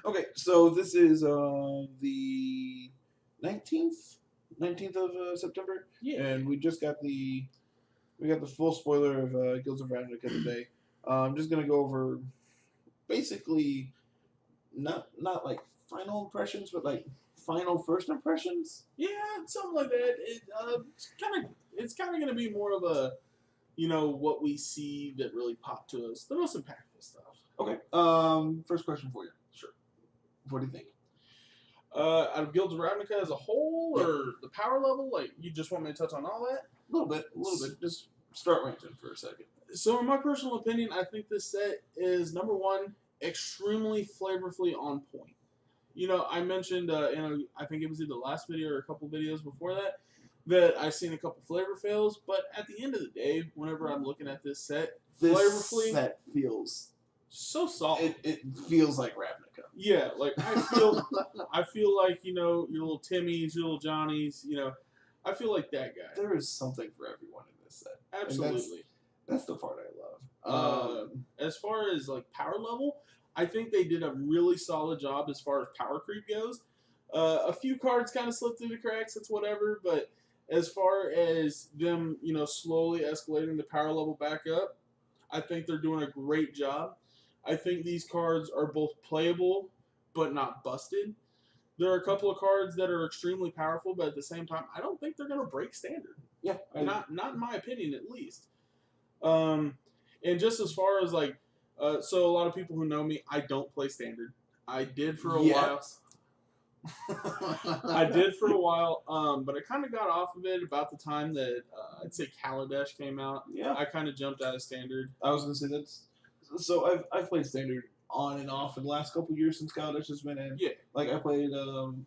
Okay, so this is the 19th of September, Yeah. and we just got the full spoiler of Guilds of Ravnica today. I'm just gonna go over basically not like final impressions, but like final first impressions. Yeah, something like that. It's kind of going to be more of a, what we see that really popped to us, the most impactful stuff. Okay. First question for you. Sure. What do you think? Out of Guilds of Ravnica as a whole, Yeah. or the power level, like you just want me to touch on all that? A little bit. Just start ranking for a second. So, in my personal opinion, I think this set is number one, extremely flavorfully on point. I mentioned, I think it was either the last video or a couple videos before that I've seen a couple flavor fails. But at the end of the day, whenever I'm looking at this set, flavorfully, set feels so solid. It feels like Ravnica. Yeah, like I feel like your little Timmies, your little Johnnies. I feel like that guy. There is something for everyone in this set. Absolutely. That's the part I love. As far as like power level, I think they did a really solid job as far as power creep goes. A few cards kind of slipped through the cracks. It's whatever, but as far as them, slowly escalating the power level back up, I think they're doing a great job. I think these cards are both playable, but not busted. There are a couple of cards that are extremely powerful, but at the same time, I don't think they're going to break standard. Yeah, not in my opinion, at least. And just as far as like, so a lot of people who know me, I don't play standard. I did for a while. I did for a while, but I kind of got off of it about the time that I'd say Kaladesh came out. Yeah, I kind of jumped out of standard. I was gonna say that's. So I've played standard on and off in the last couple of years since Kaladesh has been in. Yeah, like I played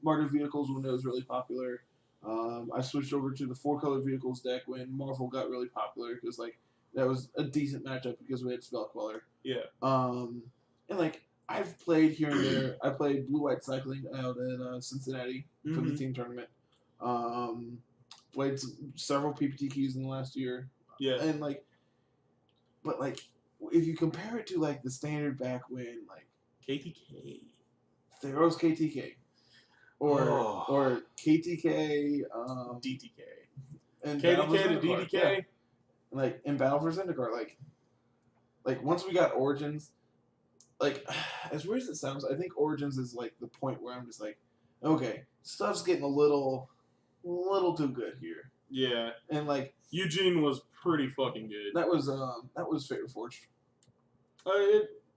Martyr Vehicles when it was really popular. I switched over to the 4-color vehicles deck when Marvel got really popular because like that was a decent matchup because we had Spell Queller. Yeah. And like I've played here and there. I played Blue White Cycling out at Cincinnati for the team tournament. Played several PPT keys in the last year. Yeah. And like, but like if you compare it to like the standard back when like KTK, Theros KTK. Or KTK, DTK, and KTK to DTK, yeah. Like in Battle for Zendikar, like once we got Origins, like as weird as it sounds, I think Origins is like the point where I'm just like, okay, stuff's getting a little too good here. Yeah, and like Eugene was pretty fucking good. That was Fate Reforged.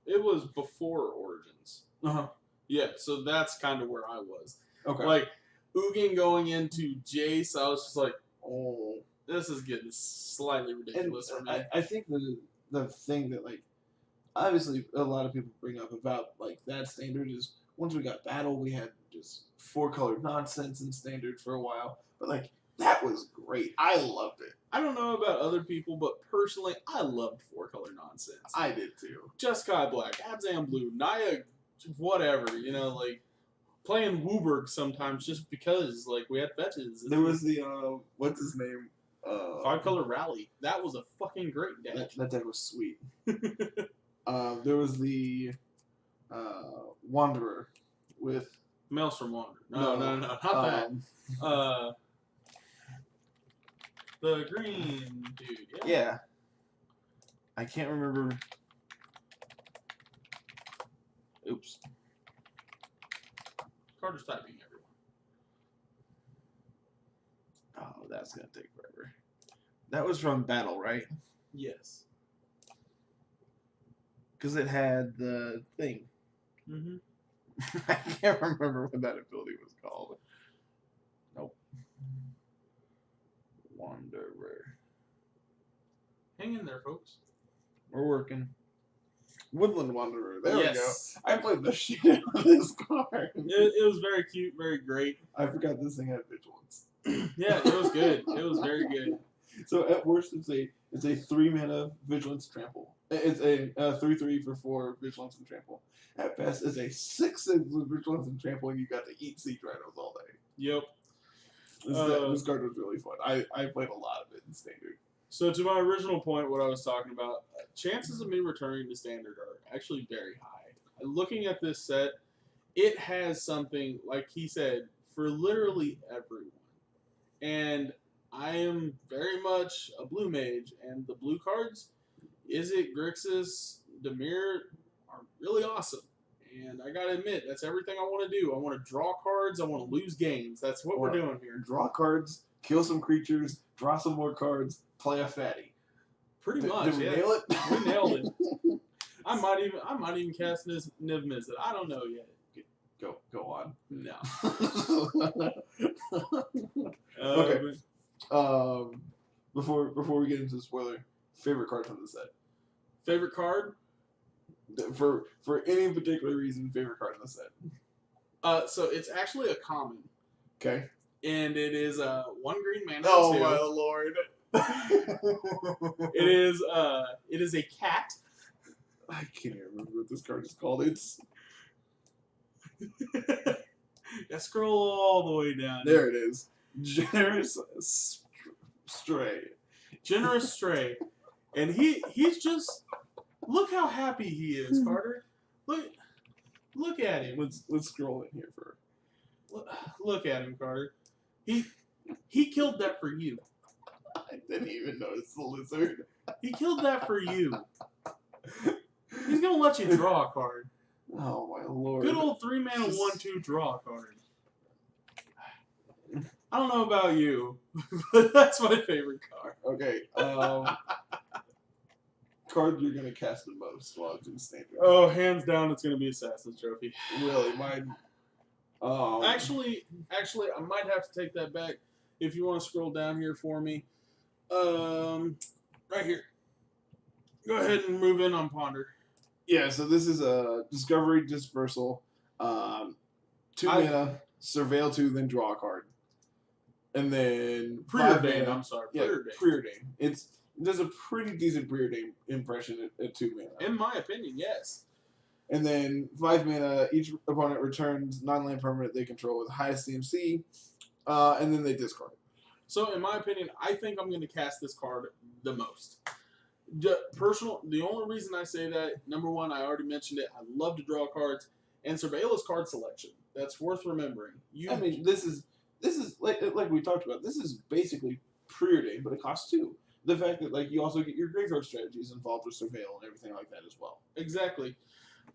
It was before Origins. Yeah, so that's kind of where I was. Okay. Like, Ugin going into Jace, I was just like, oh, this is getting slightly ridiculous for me. I think the thing that, like, obviously a lot of people bring up about, like, that standard is once we got Battle, we had just 4-color nonsense in standard for a while. But, like, that was great. I loved it. I don't know about other people, but personally, I loved 4-color nonsense. I did, too. Jeskai Black, Abzan Blue, Naya, whatever, like, playing Wooburg sometimes just because, like, we had fetches. There was the, what's his name? 5-color Rally. That was a fucking great deck. That deck was sweet. There was the Wanderer with... Maelstrom Wanderer. No, not that. The green dude, yeah. I can't remember... Oops. Carter's typing, everyone. Oh, that's gonna take forever. That was from Battle, right? Yes. Because it had the thing. Mm-hmm. I can't remember what that ability was called. Nope. Wanderer. Hang in there, folks. We're working. Woodland Wanderer. There we go. I played the shit out of this card. It was very cute, very great. I forgot this thing had vigilance. Yeah, it was good. It was very good. So at worst, it's a 3-mana vigilance trample. It's a 3/3 for 4 vigilance and trample. At best, it's a 6/6 with vigilance and trample, and you got to eat siege rhinos all day. Yep. This card was really fun. I played a lot of it in standard. So to my original point, what I was talking about, chances of me returning to standard are actually very high. Looking at this set, it has something, like he said, for literally everyone. And I am very much a blue mage, and the blue cards, Izzet, Grixis, Demir, are really awesome. And I gotta admit, that's everything I want to do. I want to draw cards. I want to lose games. That's what we're doing here. Draw cards, kill some creatures, draw some more cards, play a fatty. Pretty much. Did we nail it? We nailed it. I might even cast Niv Mizzet. I don't know yet. Go on. No. Okay. Before we get into the spoiler, favorite card from the set. Favorite card? For any particular reason, favorite card in the set. So it's actually a common. Okay. And it is 1 green mana. Oh 2. my lord. It is a cat. I can't even remember what this card is called. It's Yeah, scroll all the way down. there. It is. Generous Stray. Generous Stray. And he's just, look how happy he is, Carter. Look at him. Let's scroll in here for. Look at him, Carter. He killed that for you. I didn't even notice the lizard. He killed that for you. He's gonna let you draw a card. Oh my lord. Good old 3 mana 1/2 draw card. I don't know about you, but that's my favorite card. Okay. Card you're gonna cast the most while it's in standard. Oh, hands down, it's gonna be Assassin's Trophy. Really, mine. Actually, I might have to take that back. If you want to scroll down here for me, right here. Go ahead and move in on Ponder. Yeah. So this is a Discovery Dispersal. 2 mana, surveil 2, then draw a card, and then Preordained. I'm sorry. Yeah, Preordained. Preordained. It does a pretty decent Preordained impression at 2 mana. In my opinion, yes. And then 5 mana, each opponent returns non-land permanent they control with highest CMC, and then they discard it. So, in my opinion, I think I'm going to cast this card the most. The only reason I say that, number one, I already mentioned it. I love to draw cards, and Surveil is card selection. That's worth remembering. This is like we talked about. This is basically Preordained, but it costs 2. The fact that you also get your graveyard strategies involved with Surveil and everything like that as well. Exactly.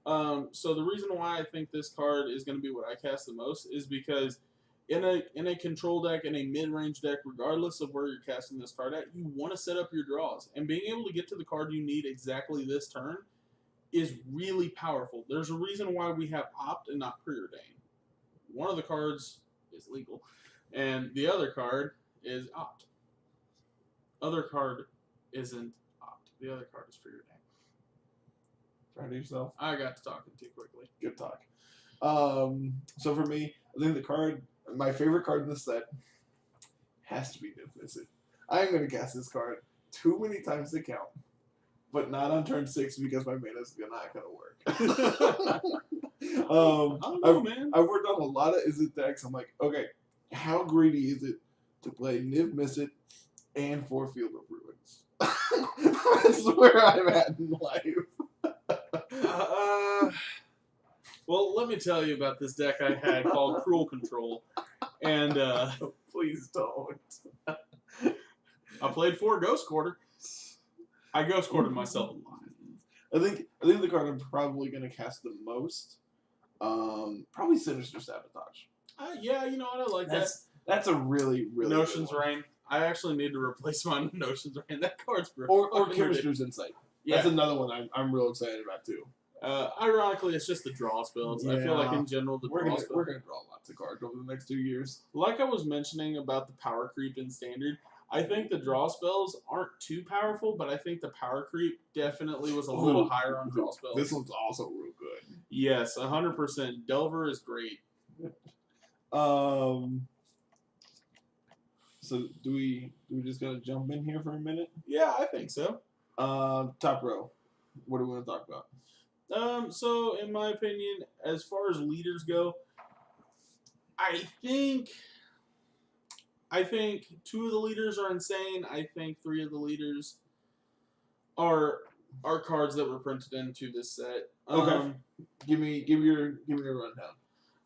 So the reason why I think this card is going to be what I cast the most is because in a control deck, in a mid-range deck, regardless of where you're casting this card at, you want to set up your draws. And being able to get to the card you need exactly this turn is really powerful. There's a reason why we have Opt and not Preordained. One of the cards is legal, and the other card is Opt. Other card isn't Opt. The other card is Preordained. Try to yourself. I got to talking too quickly. Good talk. So for me, I think my favorite card in the set has to be Niv Mizzet. I'm going to cast this card too many times to count, but not on turn 6 because my mana is not going to work. I don't know, man. I've worked on a lot of Izzet decks. I'm like, okay, how greedy is it to play Niv Mizzet and 4 Field of Ruins? That's where I'm at in life. Well, let me tell you about this deck I had called Cruel Control, and Please don't. I played 4 Ghost Quarter. I Ghost Quartered myself a lot. I think the card I'm probably going to cast the most, probably Sinister Sabotage. Yeah, you know what? I like that. That's a really, really Notions good one. Reign. I actually need to replace my Notions Reign. That card's for Or Chemistry's Insight. Yeah. That's another one I'm real excited about too. Ironically, it's just the draw spells. I feel like in general we're gonna draw lots of cards over the next 2 years. Like I was mentioning about the power creep in Standard, I think the draw spells aren't too powerful, but I think the power creep definitely was a little higher on draw spells. This one's also real good. Yes, 100%. Delver is great. So do we just gotta jump in here for a minute? Yeah, I think so. Top row. What do we want to talk about? So in my opinion, as far as leaders go, I think 2 of the leaders are insane. I think 3 of the leaders are cards that were printed into this set. Okay. Give me your rundown.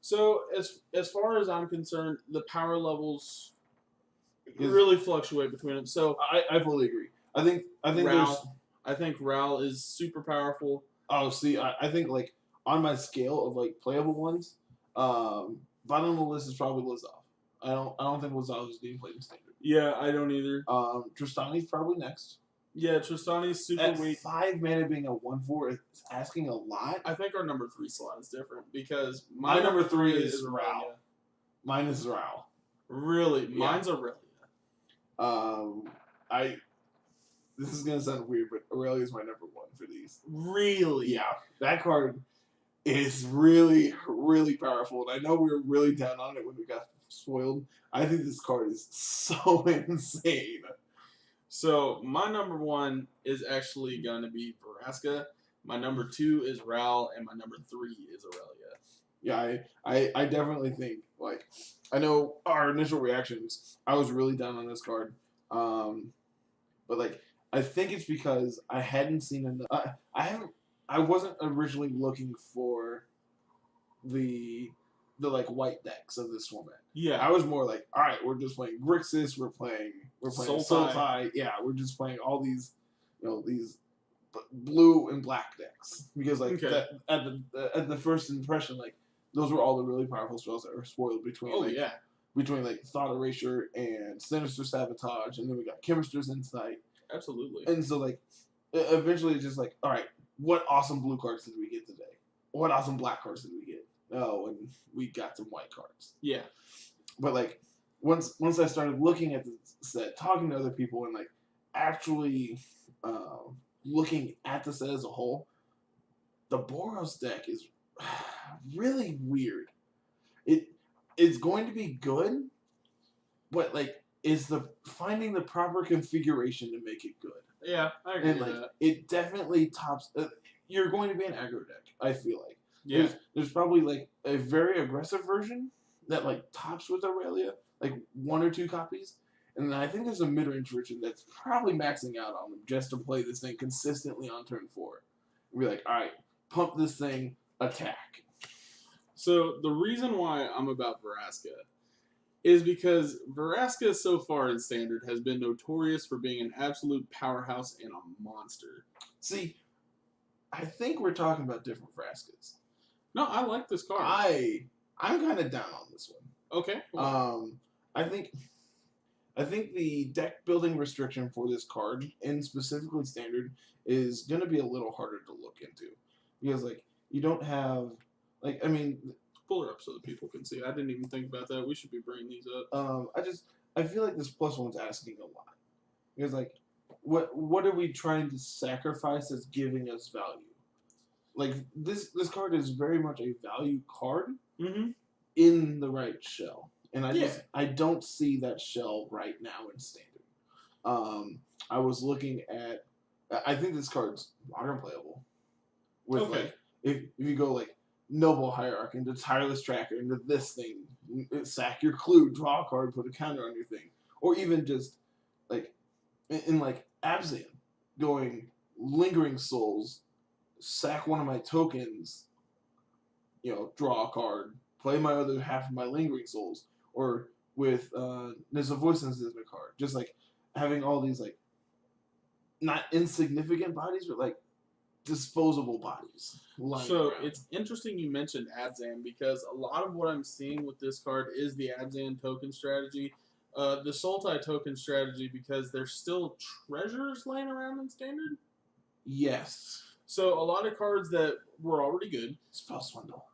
So as far as I'm concerned, the power levels Is- really fluctuate between them. So I fully agree. I think there's. I think Ral is super powerful. Oh, see, I think like on my scale of like playable ones, bottom of the list is probably Lazav. I don't think Lazav is being played in standard. Yeah, I don't either. Tristani's probably next. Yeah, Tristani's super At weak. 5 mana being a 1/4 is asking a lot. I think our number 3 slot is different because My number 3 is Aurelia. Ral. Mine is Ral. Really? Yeah. Mine's Aurelia. This is gonna sound weird, but Aurelia is my number 1 for these. Really? Yeah, that card is really, really powerful, and I know we were really down on it when we got spoiled. I think this card is so insane. So my number 1 is actually gonna be Vraska. My number 2 is Ral, and my number 3 is Aurelia. Yeah, I definitely think, like, I know our initial reactions, I was really down on this card. But, like, I think it's because I hadn't seen enough. I wasn't originally looking for the like white decks of this format. Yeah. I was more like, all right, we're just playing Grixis, we're playing Sultai. Yeah, we're just playing all these, these blue and black decks because like at the first impression, like those were all the really powerful spells that were spoiled between between like Thought Erasure and Sinister Sabotage, and then we got Chemist's Insight. Absolutely. And so like eventually it's just like, all right, what awesome blue cards did we get today? What awesome black cards did we get? Oh, and we got some white cards. Yeah. But like once I started looking at the set, talking to other people, and like actually looking at the set as a whole, the Boros deck is really weird. It's going to be good, but like is the finding the proper configuration to make it good. Yeah, I agree with that. It definitely tops. You're going to be an aggro deck, I feel like. Yeah. There's probably like a very aggressive version that like tops with Aurelia, like 1 or 2 copies, and then I think there's a mid-range version that's probably maxing out on them just to play this thing consistently on turn 4. And be like, all right, pump this thing, attack. So the reason why I'm about Vraska is because Vraska so far in Standard has been notorious for being an absolute powerhouse and a monster. See, I think we're talking about different Vraskas. No, I like this card. I'm kind of down on this one. Okay. I think the deck building restriction for this card, and specifically Standard, is going to be a little harder to look into because like you don't have like pull her up so that people can see. I didn't even think about that. We should be bringing these up. I feel like this +1's asking a lot because like what are we trying to sacrifice that's giving us value? Like this card is very much a value card in the right shell, and I don't see that shell right now in Standard. I was looking at. I think this card's modern playable. With like if you go like Noble Hierarch into Tireless Tracker into this thing, sack your clue, draw a card, put a counter on your thing, or even just like in like Abzan, going Lingering Souls, sack one of my tokens, draw a card, play my other half of my Lingering Souls, or with there's a Voice Sensitive card, just like having all these like not insignificant bodies, but like disposable bodies. So it's interesting you mentioned Abzan because a lot of what I'm seeing with this card is the Abzan token strategy, the Sultai token strategy because there's still treasures laying around in Standard. Yes. So a lot of cards that were already good. Spell Swindle.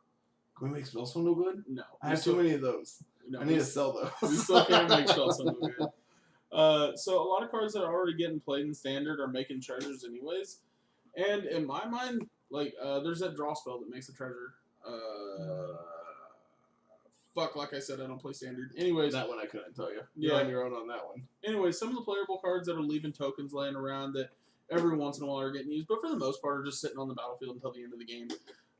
Can we make Spell Swindle good? No. I have too many of those. No, I need to sell those. We still can't make Spell Swindle good. So a lot of cards that are already getting played in Standard are making treasures anyways. And in my mind, like, there's that draw spell that makes a treasure. Like I said, I don't play Standard. Anyways. That one I couldn't tell you. You're on your own on that one. Anyways, some of the playable cards that are leaving tokens laying around that every once in a while are getting used, but for the most part are just sitting on the battlefield until the end of the game.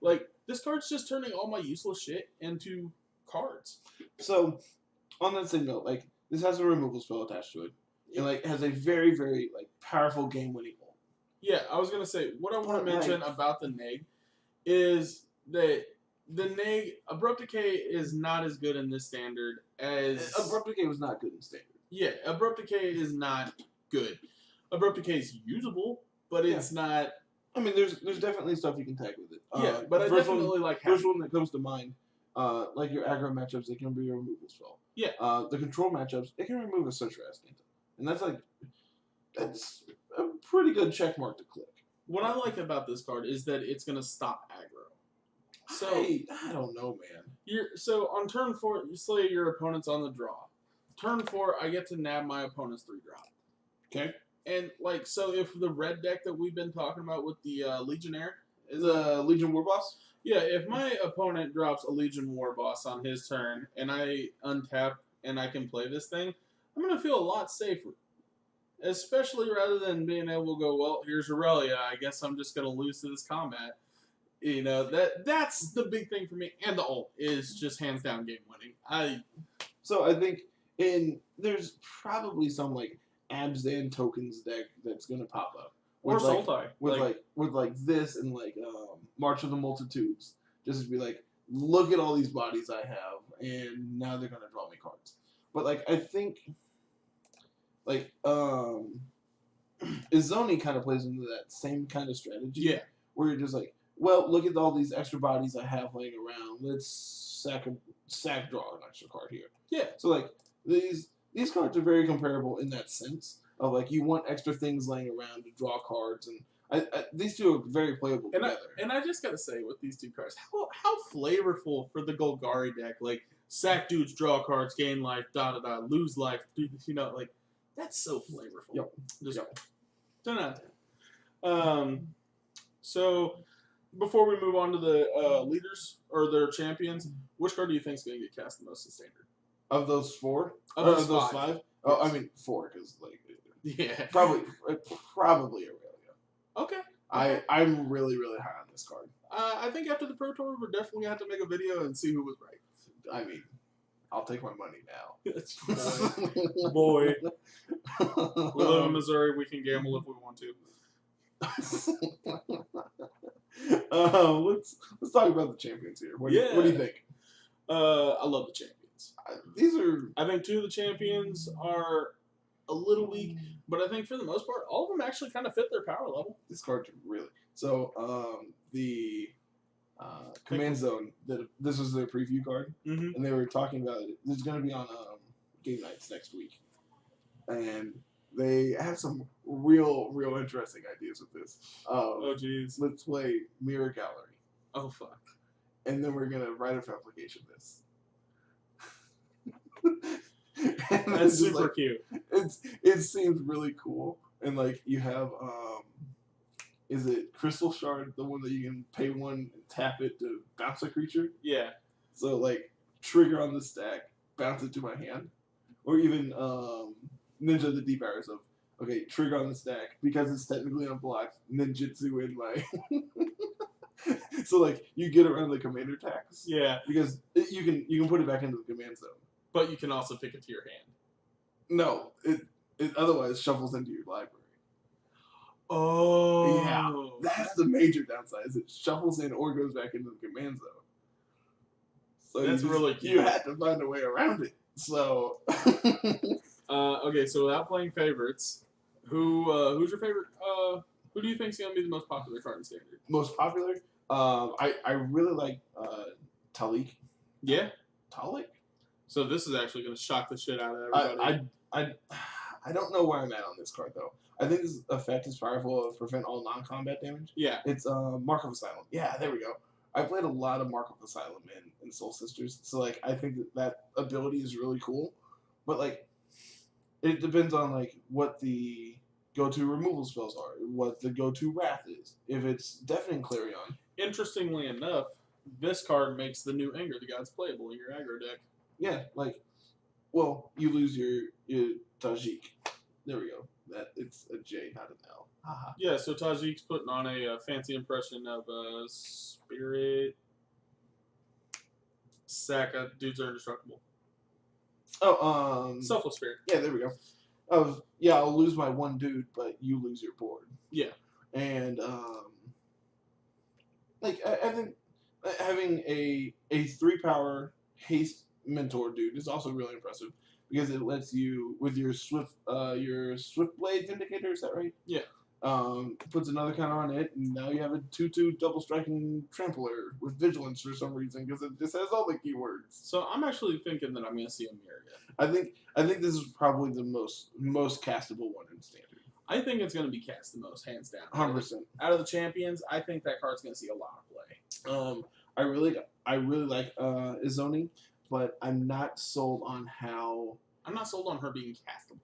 Like, this card's just turning all my useless shit into cards. So, on that same note, like, this has a removal spell attached to it. And, like, has a very, very, like, powerful game-winning ult. Yeah, I was going to say, what I want to mention about the Neg is that Abrupt Decay is not as good in this standard as Abrupt Decay was not good in standard. Yeah, Abrupt Decay is not good. Abrupt Decay is usable, but it's not. I mean, there's definitely stuff you can tag with it. Yeah, but I definitely like first one that comes to mind, like your aggro matchups, it can be a removal spell. Yeah. The control matchups, it can remove a Search for Ascanta. And that's a pretty good check mark to click. What I like about this card is that it's going to stop aggro. So I don't know, man. So on turn 4, you slay your opponent's on the draw. Turn 4, I get to nab my opponent's 3-drop. Okay. And so if the red deck that we've been talking about with the Legionnaire is a Legion Warboss. Yeah, if my opponent drops a Legion Warboss on his turn and I untap and I can play this thing, I'm gonna feel a lot safer. Especially rather than being able to go, well, here's Aurelia, I guess I'm just gonna lose to this combat. That's the big thing for me, and the ult is just hands down game winning. So I think there's probably some Abzan tokens deck that's gonna pop up. Or Sultai. With this and March of the Multitudes. Just to be like, look at all these bodies I have, and now they're gonna draw me cards. But I think Izoni kind of plays into that same kind of strategy. Yeah. Where you're just like, well, look at all these extra bodies I have laying around. Let's sack draw an extra card here. Yeah. So these cards are very comparable in that sense of you want extra things laying around to draw cards, and these two are very playable together. And I just gotta say with these two cards, how flavorful for the Golgari deck, sack dudes, draw cards, gain life, lose life, that's so flavorful. Yep. Just 10 out of 10. So before we move on to the leaders or their champions, which card do you think is going to get cast the most in standard? Of those 4? Of those 5? Yes. Oh, I mean 4 because yeah, probably Aurelia. Okay. I'm really really high on this card. I think after the Pro Tour, we're definitely gonna have to make a video and see who was right. I mean, I'll take my money now. Boy. We live in Missouri. We can gamble if we want to. Let's talk about the champions here. What do you think? I love the champions. I think 2 of the champions are a little weak, but I think for the most part, all of them actually kind of fit their power level. This card really. So the Command Zone. This was their preview card, and they were talking about it. This is going to be on game nights next week, and they have some real interesting ideas with this. Oh jeez. Let's play Mirror Gallery. Oh fuck. And then we're gonna write of application this. That's super cute. It seems really cool, and you have is it Crystal Shard, the one that you can pay 1 and tap it to bounce a creature? Yeah. So trigger on the stack, bounce it to my hand, or even Ninja the Deep Arrows of trigger on the stack because it's technically unblocked. Ninjutsu in my. So you get around the commander tax. Yeah. Because you can put it back into the command zone. But you can also pick it to your hand. No, it otherwise shuffles into your library. Oh. Yeah. That's the major downside, is it shuffles in or goes back into the command zone. So that's really cute. You had to find a way around it. So okay, so without playing favorites, who's your favorite who do you think is gonna be the most popular card in standard? Most popular? I really like Talik. Yeah? Talik? So this is actually going to shock the shit out of everybody. I don't know where I'm at on this card, though. I think this effect is powerful to prevent all non-combat damage. Yeah. It's Mark of Asylum. Yeah, there we go. I played a lot of Mark of Asylum in Soul Sisters, so I think that ability is really cool. But it depends on what the go-to removal spells are, what the go-to Wrath is. If it's Deafening Clarion. Interestingly enough, this card makes the new Anger the Gods playable in your aggro deck. Yeah, you lose your Tajik. There we go. It's a J, not an L. Haha. Yeah, so Tajik's putting on a fancy impression of Spirit. Saka, dudes are indestructible. Oh, Selfless Spirit. Yeah, there we go. I'll lose my 1 dude, but you lose your board. Yeah. And I think having a 3-power haste mentor dude is also really impressive because it lets you with your swift blade vindicator. Is that right? Yeah. Puts another counter on it, and now you have a 2/2 double striking trampler with vigilance for some reason because it just has all the keywords. So I'm actually thinking that I'm going to see a Myriad. I think this is probably the most castable one in standard. I think it's going to be cast the most, hands down. 100%. Out of the champions, I think that card's going to see a lot of play. I really like Izoni, but I'm not sold on how. I'm not sold on her being castable.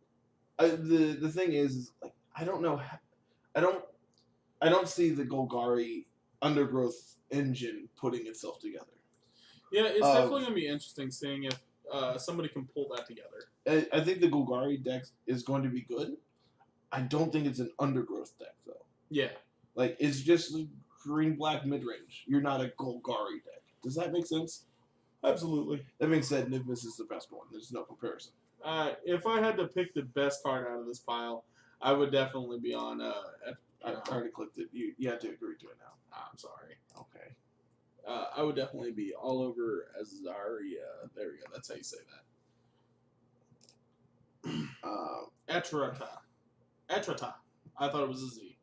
The thing is like I don't know. I don't see the Golgari undergrowth engine putting itself together. Yeah, it's definitely going to be interesting seeing if somebody can pull that together. I think the Golgari deck is going to be good. I don't think it's an undergrowth deck though. Yeah. Like it's just green black mid range. You're not a Golgari deck. Does that make sense? Absolutely. That being said, Nivmis is the best one. There's no comparison. If I had to pick the best card out of this pile, I would definitely be on. I already clicked it. You have to agree to it now. I'm sorry. Okay. I would definitely be all over Azaria. There we go. That's how you say that. Etrata. I thought it was a Z.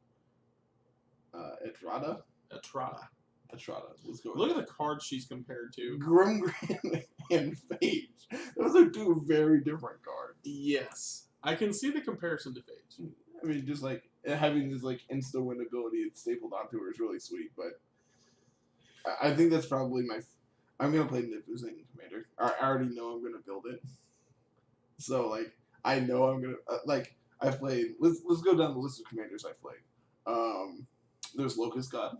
Etrada. Let's go. Look at the cards she's compared to. Grimgrim and Phage. Those are two very different cards. Yes. I can see the comparison to Phage. I mean, just like having this like insta win ability it's stapled onto her is really sweet, but I think that's probably I'm gonna play Nivmis in Commander. I already know I'm gonna build it, so like I know I'm gonna I've played. Let's go down the list of commanders I played. There's Locust God.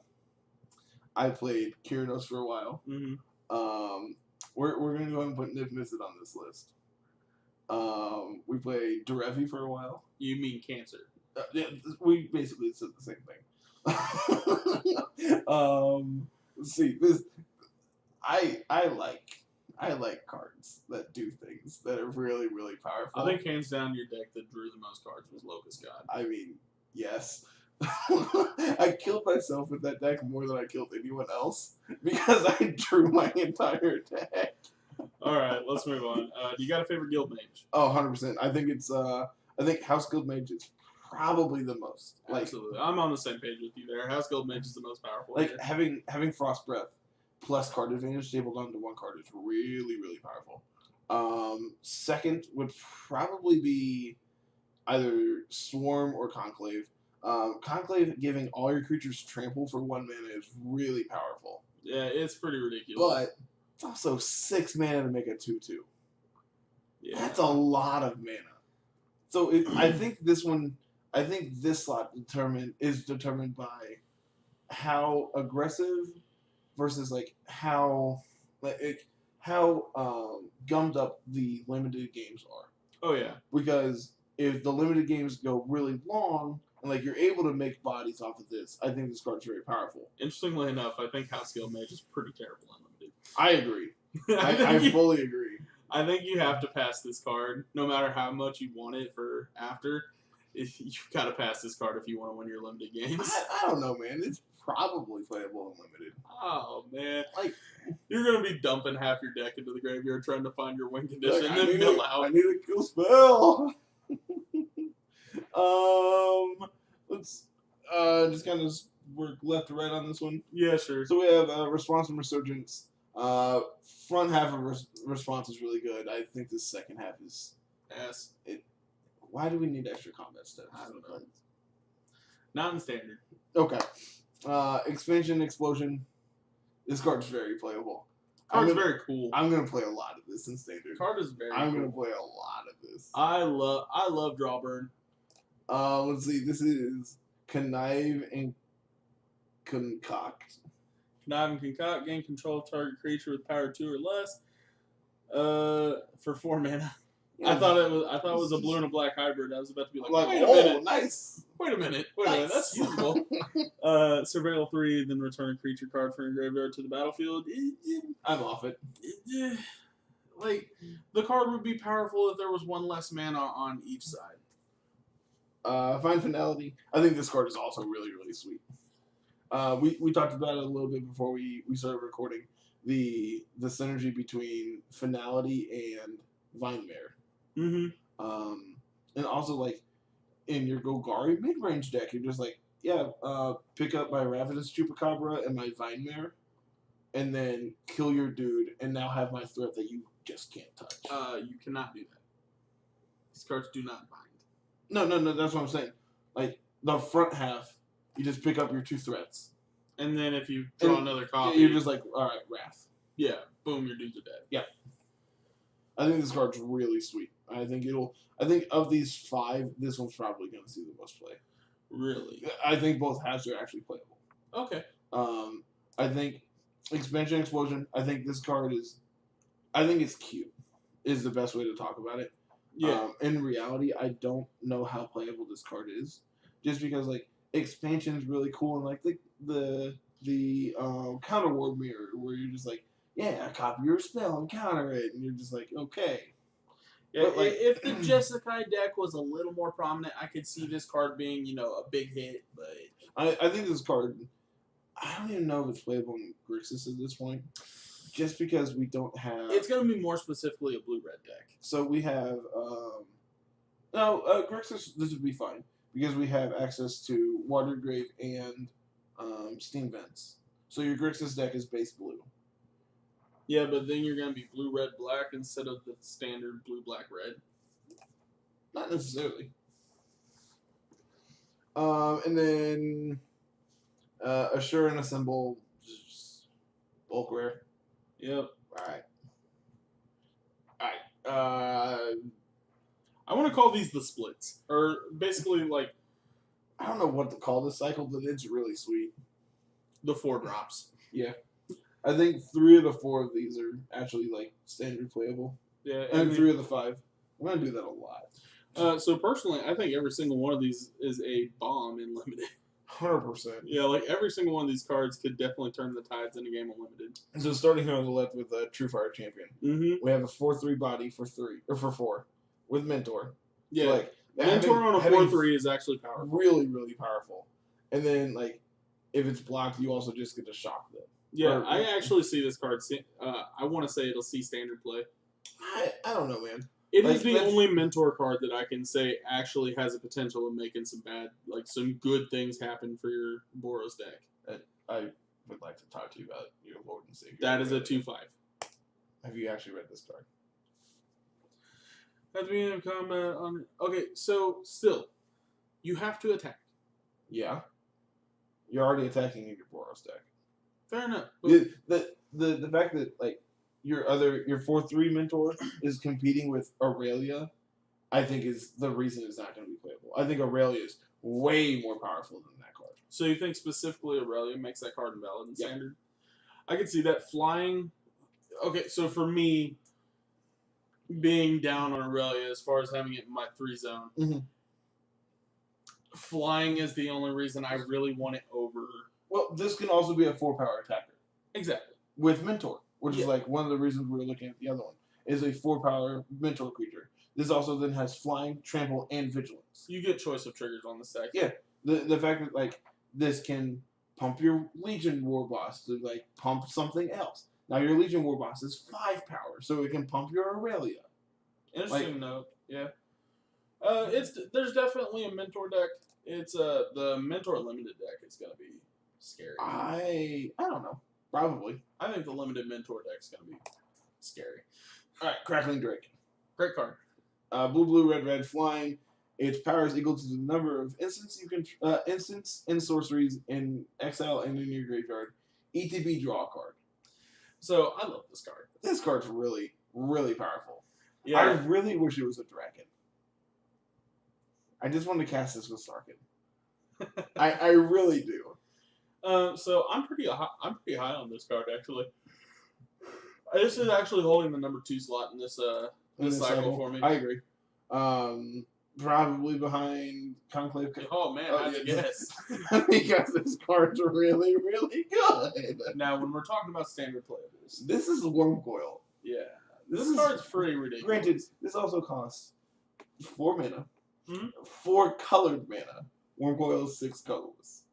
I played Kyranos for a while. Mm-hmm. We're gonna go ahead and put Niv Mizzet on this list. We played Derevi for a while. You mean Cancer? Yeah, we basically said the same thing. Let's see. I like cards that do things that are really, really powerful. I think hands down your deck that drew the most cards was Locust God. I mean, yes. I killed myself with that deck more than I killed anyone else because I drew my entire deck. Alright, let's move on. Do you got a favorite guild mage? Oh, 100%. I think it's I think House Guild Mage is probably the most. Absolutely. I'm on the same page with you there. House Guild Mage is the most powerful. Like here. having Frost Breath plus card advantage stapled onto one card is really, really powerful. Second would probably be either Swarm or Conclave. Conclave giving all your creatures trample for 1 mana is really powerful. Yeah, it's pretty ridiculous. But it's also 6 mana to make a 2/2. Yeah. That's a lot of mana. So I think this slot is determined by how aggressive versus like how gummed up the limited games are. Oh yeah. Because if the limited games go really long and like you're able to make bodies off of this, I think this card's very powerful. Interestingly enough, I think House Guild Mage is pretty terrible unlimited. I agree. I fully agree. I think you have to pass this card, no matter how much you want it for after. You've got to pass this card if you want to win your limited games. I don't know, man. It's probably playable unlimited. Oh man, like you're gonna be dumping half your deck into the graveyard trying to find your win condition and then mill out. I need a kill spell. Let's just kind of work left to right on this one. Yeah, sure. So we have Response and Resurgence. Front half of Response is really good. I think the second half is ass. Why do we need extra combat steps? I don't know. Not in standard. Okay. Expansion Explosion. This card's very playable. Card's very cool. I'm gonna play a lot of this in standard. Card is very. I'm cool. gonna play a lot of this. I love Drawburn. Let's see. This is Connive and Concoct. Connive and Concoct gain control of target creature with power 2 or less. For 4 mana. Yeah, I thought it was a blue and a black hybrid. I was about to be like wait a minute. Nice. Wait a minute. That's usable. Surveil 3, then return a creature card from your graveyard to the battlefield. I'm off it. Like, the card would be powerful if there was 1 less mana on each side. Fine Finality. I think this card is also really, really sweet. We talked about it a little bit before we started recording. The synergy between Finality and Vinemare. Mm-hmm. And also like in your Golgari mid range deck, you're just like, yeah, pick up my Ravenous Chupacabra and my Vinemare, and then kill your dude, and now have my threat that you just can't touch. You cannot do that. These cards do not bind. No. That's what I'm saying. Like the front half, you just pick up your 2 threats. And then if you draw another copy, you're just like, all right, Wrath. Yeah, boom, your dudes are dead. Yeah. I think this card's really sweet. I think of these 5, this one's probably going to see the most play. Really? I think both halves are actually playable. Okay. I think Expansion Explosion, I think this card it's cute, is the best way to talk about it. Yeah. In reality, I don't know how playable this card is. Just because, like, Expansion is really cool, and, like, the counter ward mirror, where you're just like, yeah, copy your spell and counter it, and you're just like, okay. Yeah, but like, if the Jeskai deck was a little more prominent, I could see this card being, a big hit. But I think this card, I don't even know if it's playable in Grixis at this point, just because we don't have. It's going to be more specifically a blue-red deck. So we have Grixis. This would be fine because we have access to Watergrave and Steam Vents. So your Grixis deck is base blue. Yeah, but then you're going to be blue, red, black instead of the standard blue, black, red. Not necessarily. And then Assure and Assemble, just bulk rare. Yep. Alright. I want to call these the splits. Or basically, like, I don't know what to call this cycle, but it's really sweet. The 4 drops. Yeah. I think 3 of the 4 of these are actually, like, standard playable. Yeah. And 3 of the 5. I'm going to do that a lot. So, personally, I think every single one of these is a bomb in Limited. 100%. Yeah, like, every single one of these cards could definitely turn the tides in a game of Limited. So, starting here on the left with True Fire Champion. Mm-hmm. We have a 4/3 body for 4 with Mentor. Yeah. So, like, Mentor on a 4/3 is actually powerful. Really, really powerful. And then, like, if it's blocked, you also just get to shock them. Yeah, I actually see this card. I want to say it'll see standard play. I don't know, man. It is the only Mentor card that I can say actually has a potential of making some good things happen for your Boros deck. I would like to talk to you about your Lord and Savior. That is a 2/5. Have you actually read this card? At the beginning of combat on. Okay, so still, you have to attack. Yeah. You're already attacking in your Boros deck. Fair enough. The fact that like your 4/3 Mentor is competing with Aurelia, I think is the reason it's not going to be playable. I think Aurelia is way more powerful than that card. So you think specifically Aurelia makes that card invalid in standard? I can see that flying. Okay, so for me, being down on Aurelia as far as having it in my 3 zone, flying is the only reason I really want it over. Well, this can also be a 4-power attacker. Exactly. With Mentor, which is like one of the reasons we were looking at the other one, is a 4-power Mentor creature. This also then has flying, trample, and vigilance. You get choice of triggers on this deck. Yeah. The fact that like this can pump your Legion War Boss to like pump something else. Now your Legion War Boss is 5 power, so it can pump your Aurelia. Interesting note. Yeah. There's definitely a Mentor deck. It's the Mentor limited deck is gonna be scary. I don't know. Probably. I think the limited Mentor deck's gonna be scary. All right, Crackling Drake. Great card. Blue, red, flying. Its power is equal to the number of instants and sorceries in exile and in your graveyard. ETB, draw a card. So I love this card. This card's really, really powerful. Yeah. I really wish it was a dragon. I just want to cast this with Sarkin. I really do. So I'm pretty high on this card actually. This is actually holding the number 2 slot in this cycle for me. I agree. Probably behind Conclave. Oh man, how'd you guess? Because this card's really, really good. Now, when we're talking about standard playables, this is Wormcoil. Yeah, this card's pretty ridiculous. Granted, this also costs 4 mana, Mm-hmm. 4 colored mana. Wormcoil is 6 colorless.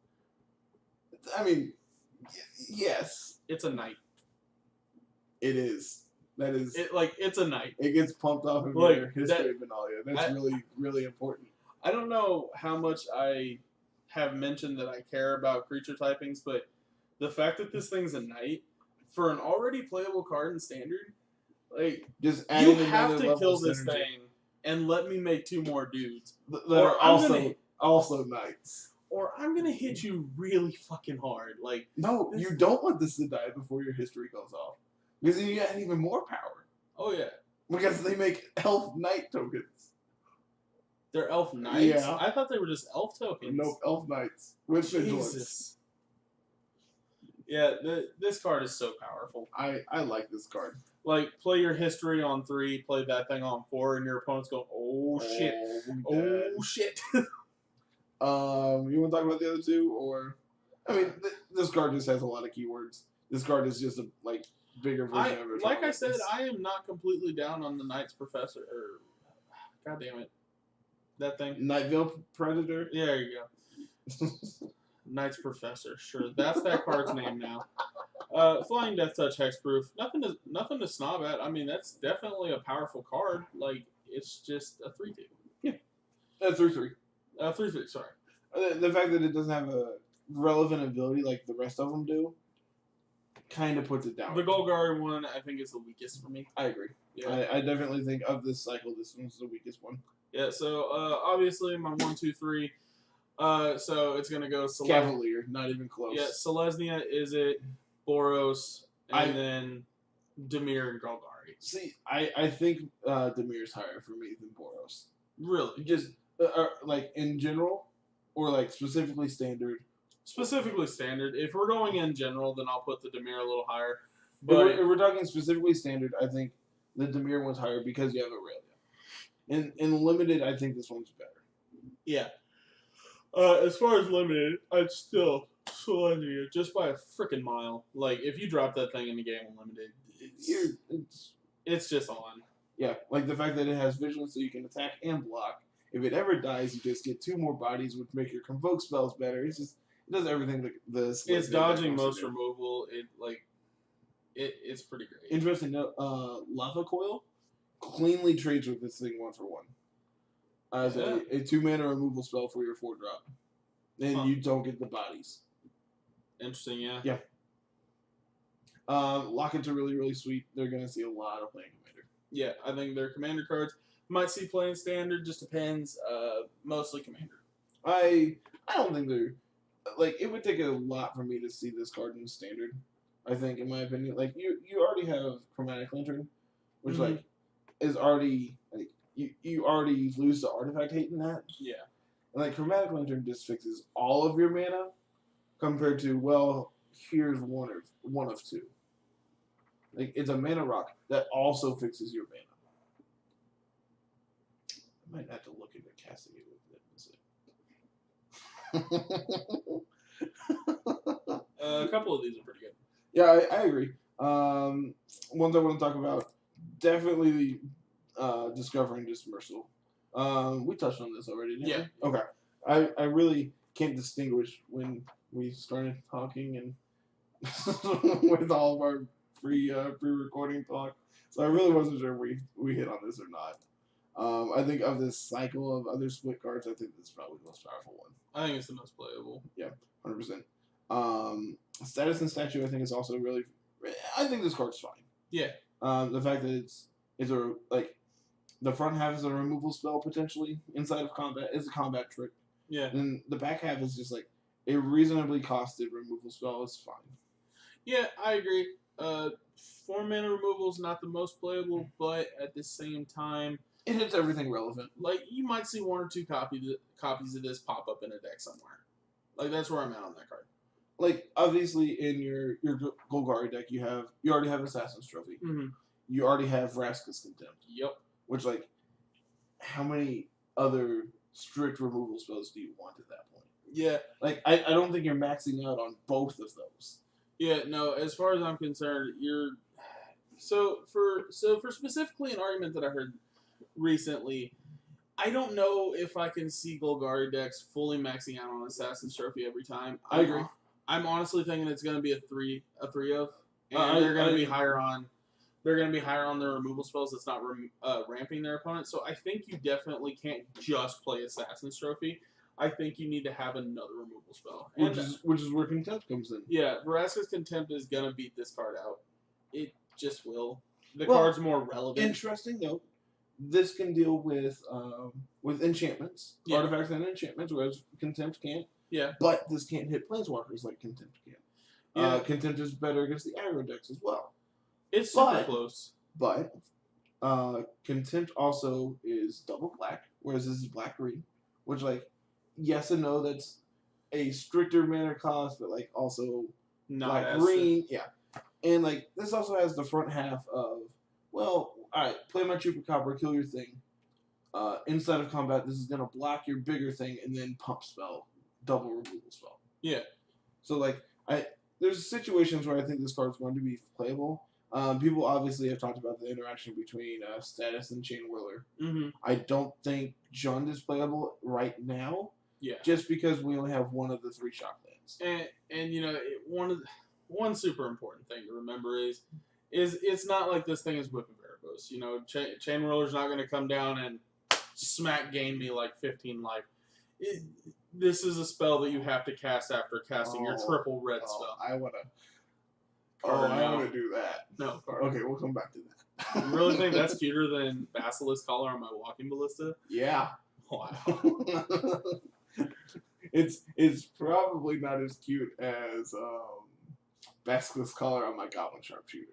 I mean, yes, It's a knight. it is. That is. It's a knight. It gets pumped off of Like, your history of Benalia. That's really, really important. I don't know how much I have mentioned that I care about creature typings, but the fact that this thing's a knight for an already playable card in standard, like Just you adding have another to level kill of this synergy. thing and let me make 2 more dudes, That Or are I'm also knights. or I'm gonna hit you really fucking hard. Like No, you don't want this to die before your history goes off, because then you add even more power. oh yeah, Because they make elf knight tokens. they're elf knights. Yeah. I thought they were just elf tokens. No, elf knights with vigilance. Jesus. Yeah, this card is so powerful. I like this card. Like, play your history on 3, play that thing on 4, and your opponent's going, oh shit. Oh shit. You want to talk about the other two, or I mean, this card just has a lot of keywords. This card is just a bigger version of it. Like I said, I am not completely down on the Knight's Professor. God damn it, that thing. Nightville Predator. Yeah, there you go. Knight's Professor. Sure, that's that card's name now. Flying Death Touch Hexproof. Nothing to snob at. I mean, that's definitely a powerful card. Like, it's just a 3/2. Yeah, 3/3. 3/3. Sorry. The fact that it doesn't have a relevant ability like the rest of them do, kind of puts it down. The Golgari one, I think, is the weakest for me. I agree. Yeah. I definitely think of this cycle, this one's the weakest one. Yeah. So obviously my 1, 2, 3. So it's gonna go Cavalier, not even close. Yeah, Selesnya, is it Boros, and then Dimir and Golgari. See, I think Demir's higher for me than Boros. Really? Just like in general, or like specifically standard. Specifically standard. If we're going in general, then I'll put the Dimir a little higher. But if we're talking specifically standard, I think the Dimir one's higher because you have Aurelia. In limited, I think this one's better. Yeah. As far as limited, I'd still Selesnya just by a freaking mile. Like, if you drop that thing in the game unlimited, it's just on. Yeah, like the fact that it has vigilance so you can attack and block. If it ever dies, you just get 2 more bodies, which make your convoke spells better. It does everything It's dodging most removal. It's pretty great. Interesting note, Lava Coil cleanly trades with this thing 1-for-1. As a 2-mana removal spell for your 4-drop. And you don't get the bodies. Interesting, yeah. Yeah. Lockets are really, really sweet. They're going to see a lot of playing Commander. Yeah, I think they're Commander cards. Might see playing Standard, just depends. Mostly Commander. I don't think they're... Like, it would take a lot for me to see this card in Standard, I think, in my opinion. Like, you already have Chromatic Lantern, which, like, is already... like you already lose the artifact hate in that. Yeah. And, like, Chromatic Lantern just fixes all of your mana compared to, well, here's one of 2. Like, it's a mana rock that also fixes your mana. I might have to look into casting it with it. A couple of these are pretty good. Yeah, I agree. Ones I want to talk about, definitely Discovering Dispersal. We touched on this already, didn't we? Okay. I really can't distinguish when we started talking and with all of our pre-recording talk. So I really wasn't sure if we hit on this or not. I think of this cycle of other split cards, I think this is probably the most powerful one. I think it's the most playable. Yeah, 100%. Status and Statue, I think, is also really... I think this card's fine. Yeah. The fact that it's a... like, the front half is a removal spell, potentially, inside of combat. It's a combat trick. Yeah. And the back half is just, like, a reasonably costed removal spell is fine. Yeah, I agree. 4-mana removal is not the most playable, but at the same time... It hits everything relevant. Like, you might see 1 or 2 copies of this pop up in a deck somewhere. Like, that's where I'm at on that card. Like, obviously, in your Golgari deck, you already have Assassin's Trophy. Mm-hmm. You already have Vraska's Contempt. Yep. Which, like, how many other strict removal spells do you want at that point? Yeah. Like, I don't think you're maxing out on both of those. Yeah, no, as far as I'm concerned, you're... So for specifically an argument that I heard recently, I don't know if I can see Golgari decks fully maxing out on Assassin's Trophy every time. I agree. I'm honestly thinking it's going to be a three of, and I- they're going to I- be higher on. They're going to be higher on their removal spells. That's not ramping their opponent. So I think you definitely can't just play Assassin's Trophy. I think you need to have another removal spell. Which is where Contempt comes in. Yeah, Vraska's Contempt is going to beat this card out. It just will. The Well, card's more relevant. Interesting though, this can deal with enchantments, Yeah. artifacts, and enchantments, whereas Contempt can't. Yeah. But this can't hit planeswalkers like Contempt can. Yeah. Contempt is better against the aggro decks as well. It's super close. But Contempt also is double black, whereas this is black green, which like yes and no, that's a stricter mana cost, but like also Not black as green, yeah. And like this also has the front half of alright, play my Chupacabra, kill your thing. Inside of combat, this is gonna block your bigger thing and then pump spell, double removal spell. Yeah. So like there's situations where I think this card's going to be playable. People obviously have talked about the interaction between Status and Chain Whirler. Mm-hmm. I don't think Jund is playable right now. Yeah. Just because we only have one of the 3 shock lands. And you know, one super important thing to remember is it's not like this thing is Whip of Erebos. You know, Chain Whirler's not going to come down and smack gain me like 15 life. This is a spell that you have to cast after casting your triple red spell. I want to. Carter, I want to do that. No, Carter. Okay, we'll come back to that. You really think that's cuter than Basilisk Collar on my Walking Ballista? Yeah. Wow. It's probably not as cute as Basilisk Collar on my Goblin Sharpshooter.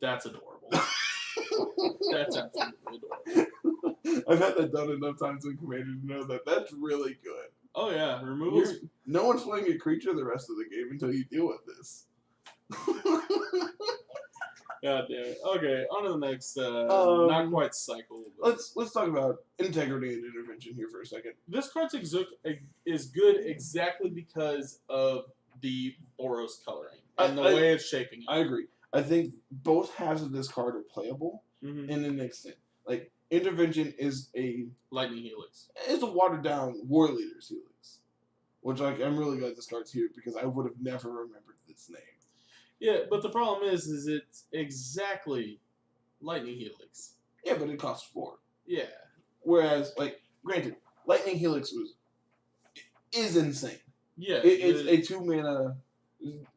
That's adorable. That's absolutely adorable. I've had that done enough times in Commander to know that that's really good. Oh yeah, removals. No one's playing a creature the rest of the game until you deal with this. God damn it. Okay, on to the next. Not quite cycle. Let's talk about integrity and intervention here for a second. This card's is good exactly because of the Boros coloring and the way it's shaping it. I agree. I think both halves of this card are playable Mm-hmm. in an extent. Like intervention is a Lightning Helix. It's a watered down War Leader's Helix, which like I'm really glad this card's here because I would have never remembered this name. Yeah, but the problem is it's exactly Lightning Helix. Yeah, but it costs 4. Yeah. Whereas, like, granted, Lightning Helix is insane. Yeah. It's a 2 mana,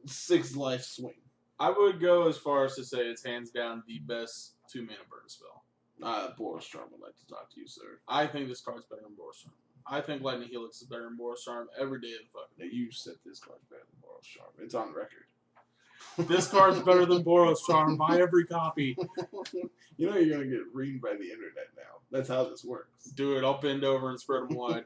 6 life swing. I would go as far as to say it's hands down the best 2 mana burn spell. Boros Charm would like to talk to you, sir. I think this card's better than Boros Charm. I think Lightning Helix is better than Boros Charm every day of the fucking Now, you said this card's better than Boros Charm. It's on record. This card's better than Boros Charm. Buy every copy. You know you're going to get reamed by the internet now. That's how this works. Do it. I'll bend over and spread them wide.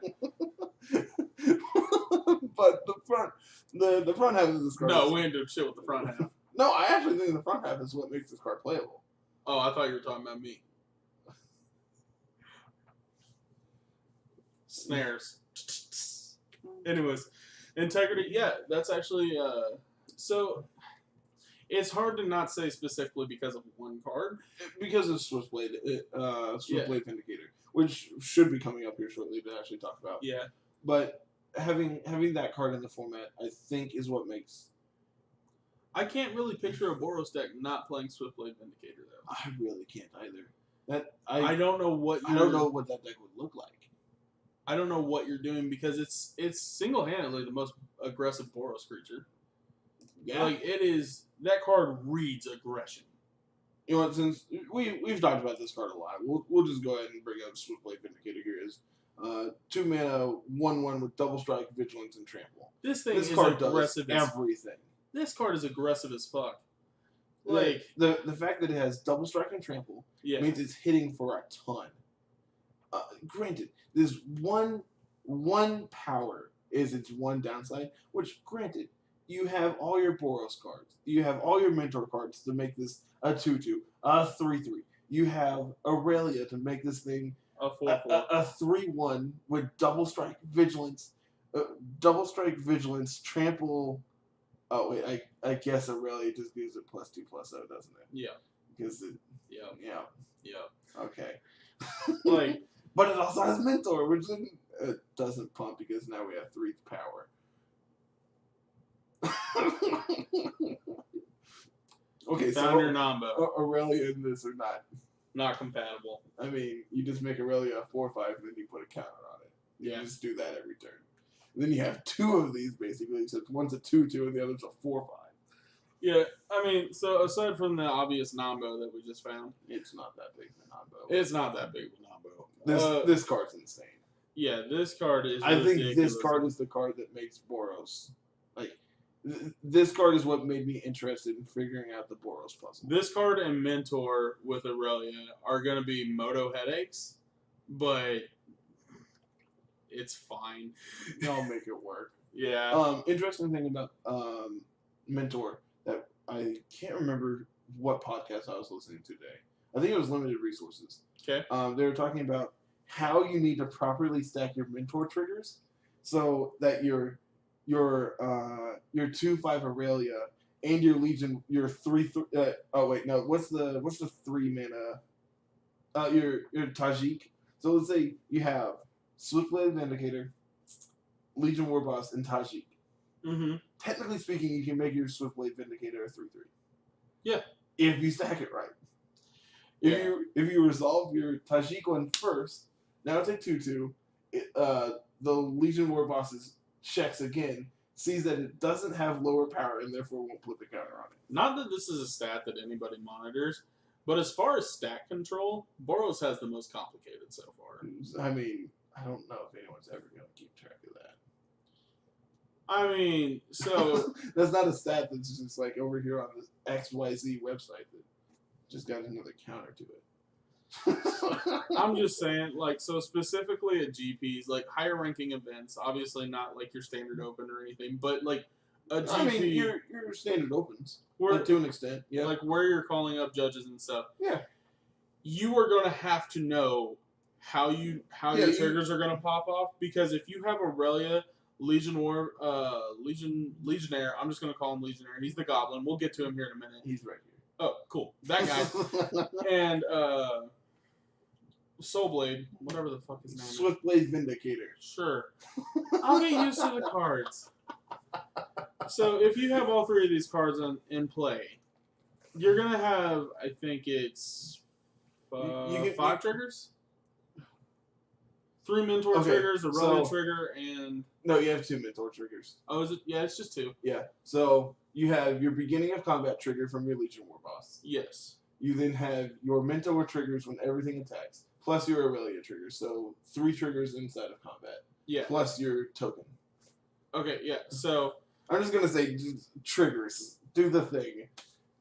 But the front half of this card. No, we ain't doing shit with the front half. No, I actually think the front half is what makes this card playable. Oh, I thought you were talking about me. Snares. Anyways, integrity. Yeah, that's actually. So it's hard to not say specifically because of one card. Because of Swiftblade, Swiftblade Vindicator, which should be coming up here shortly to actually talk about. Yeah. But having that card in the format, I think, is what makes. I can't really picture a Boros deck not playing Swiftblade Vindicator though. I really can't either. I don't know what I don't know what that deck would look like. I don't know what you're doing because it's single-handedly the most aggressive Boros creature. Yeah. Like it is. That card reads aggression. You know what? Since we've talked about this card a lot, we'll just go ahead and bring up Swiftblade Vindicator here. Is 2 mana, 1/1 with double strike, vigilance, and trample. This thing This is card aggressive does as everything. This card is aggressive as fuck. Like the fact that it has double strike and trample means it's hitting for a ton. Granted, this one power is its one downside, which granted, you have all your Boros cards. You have all your mentor cards to make this a 2/2, a 3/3. You have Aurelia to make this thing a 4/4. a 3/1 with double strike vigilance, trample. Oh wait, I guess Aurelia just gives it +2/+0, doesn't it? Yeah. Because it. Yeah. Okay. Like, but it also has mentor, which doesn't pump because now we have 3 power. Okay, Found so your Nombo. Aurelia and this are Not compatible. I mean, you just make Aurelia a 4/5, and then you put a counter on it. You Yeah. just do that every turn. And then you have two of these basically, except one's a 2/2 and the other's a 4/5. Yeah, I mean, so aside from the obvious Nombo that we just found, It's not that big of a Nombo. it's not that big of a Nombo. This card's insane. Yeah, this card is. I think ridiculous. this card is the card that makes Boros. Like, this card is what made me interested in figuring out the Boros puzzle. This card and Mentor with Aurelia are going to be Moto headaches, but it's fine. I'll make it work. Yeah. Interesting thing about Mentor that I can't remember what podcast I was listening to today. I think it was Limited Resources. Okay. They were talking about how you need to properly stack your Mentor triggers so that your 2/5 Aurelia and your Legion, your 3. Oh wait, no. What's the 3 mana? Your Tajik. So let's say you have Swiftblade Vindicator, Legion Warboss, and Tajik. Mm-hmm. Technically speaking, you can make your Swiftblade Vindicator a 3/3. Yeah. If you stack it right. If you resolve your Tajik one first, now it's a 2/2. The Legion Warboss checks again, sees that it doesn't have lower power, and therefore won't put the counter on it. Not that this is a stat that anybody monitors, but as far as stat control, Boros has the most complicated so far. I mean, I don't know if anyone's ever going to keep track of that. I mean, so that's not a stat that's just like over here on this XYZ website that just got another counter to it. I'm just saying, like, so specifically at GPs, like higher ranking events, obviously not like your standard open or anything, but like a GP. I mean, your standard opens, where, like, to an extent, yeah. Like where you're calling up judges and stuff. Yeah. You are going to have to know how your triggers are going to pop off, because if you have Aurelia, Legionnaire, I'm just going to call him Legionnaire. He's the Goblin. We'll get to him here in a minute. He's right here. Oh, cool. That guy. And Soulblade, whatever the fuck his name is. Swiftblade Vindicator. Sure. I'll get used to the cards. So if you have all three of these cards in play, you're going to have, I think it's 5 triggers? 3 Mentor triggers, a Aurelia trigger, and... No, you have 2 Mentor triggers. Oh, is it? Yeah, it's just 2. Yeah. So you have your beginning of combat trigger from your Legion Warboss. Yes. You then have your Mentor triggers when everything attacks, plus your Aurelia triggers. So 3 triggers inside of combat. Yeah. Plus your token. Okay, yeah. So I'm just going to say triggers. Do the thing.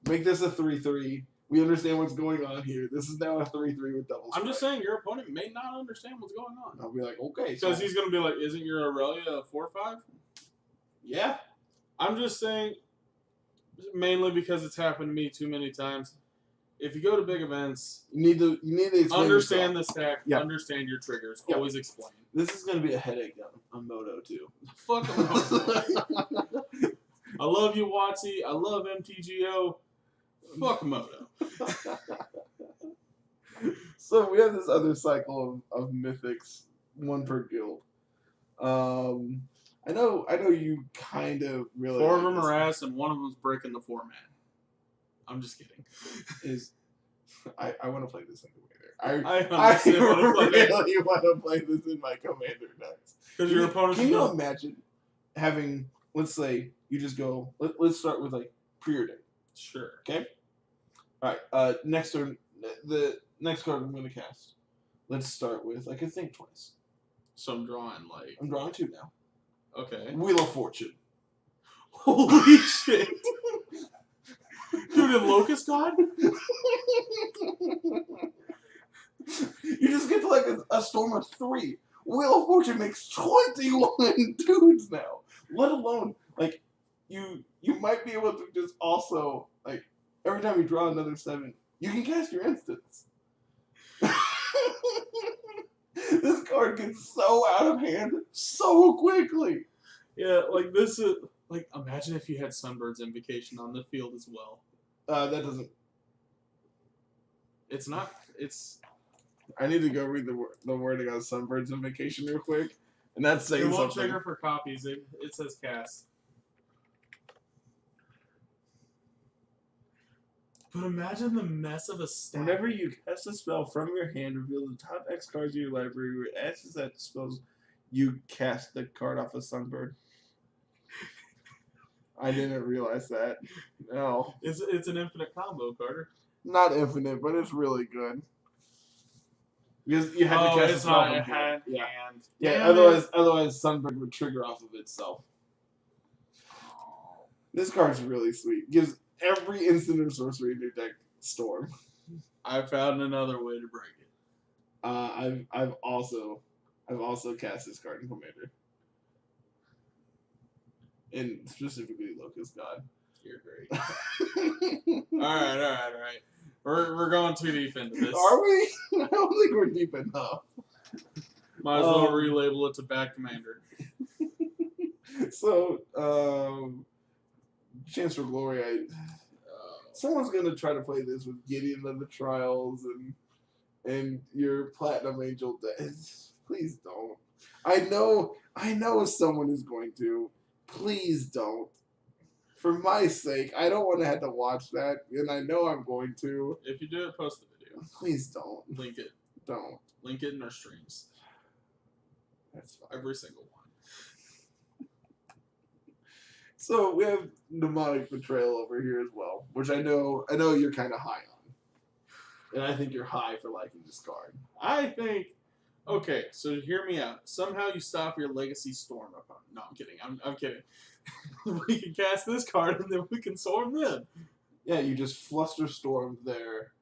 Make this a 3/3. We understand what's going on here. This is now a 3/3 with double strike. I'm just saying your opponent may not understand what's going on. I'll be like, okay. Because he's going to be like, isn't your Aurelia a 4/5? Yeah. I'm just saying, mainly because it's happened to me too many times. If you go to big events, you need to understand the stack, Yep. understand your triggers, Yep. always explain. This is going to be a headache on Moto, too. Fuck Moto. I love you, Watsy. I love MTGO. Fuck Moto. So we have this other cycle of mythics, 1 per guild. I know you kind of really 4 of like them this are one. ass, and 1 of them's breaking the format. I'm just kidding. I want to play this in Commander. I really want to play this in my Commander decks. Because your opponent. Can you imagine having, let's say, you just go, let's start with like preordained. Sure. Okay? Alright, next turn, the next card I'm going to cast. Let's start with, like, I think twice. So I'm drawing like. I'm drawing 2 now. Okay. Wheel of Fortune. Holy shit. Dude, in Locust God? You just get to like a storm of 3. Wheel of Fortune makes 21 dudes now. Let alone, like, you might be able to just also, like, every time you draw another 7, you can cast your instants. This card gets so out of hand so quickly. Yeah, like this is like, imagine if you had Sunbird's Invocation on the field as well. That doesn't. It's not. It's. I need to go read the wording on Sunbird's Invocation real quick, and that's saying It won't something. trigger for copies. It says cast. But imagine the mess of a stack. Whenever you cast a spell from your hand, reveal the top X cards of your library. Where actions that spells, you cast the card off of Sunbird. I didn't realize that. No. It's an infinite combo, Carter. Not infinite, but it's really good. Because you had to cast a spell from hand. Yeah. Yeah, otherwise Sunbird would trigger off of itself. This card's really sweet. Gives every instant of sorcery in your deck Storm. I found another way to break it. I've also cast this card in Commander. And specifically Locust God. You're great. Alright. We're going too deep into this. Are we? I don't think we're deep enough. Might as well relabel it to Bad Commander. So, Chance for Glory, someone's gonna try to play this with Gideon of the Trials and your Platinum Angel. Please don't. I know someone is going to. Please don't. For my sake, I don't want to have to watch that, and I know I'm going to. If you do it, post the video. Please don't. Link it. Don't. Link it in our streams. That's fine. Every single one. So we have Mnemonic Betrayal over here as well, which I know you're kind of high on, and I think you're high for liking this card. I think. Okay, so hear me out. Somehow you stop your Legacy Storm opponent. No, I'm kidding. I'm kidding. We can cast this card and then we can storm them. Yeah, you just Fluster Storm their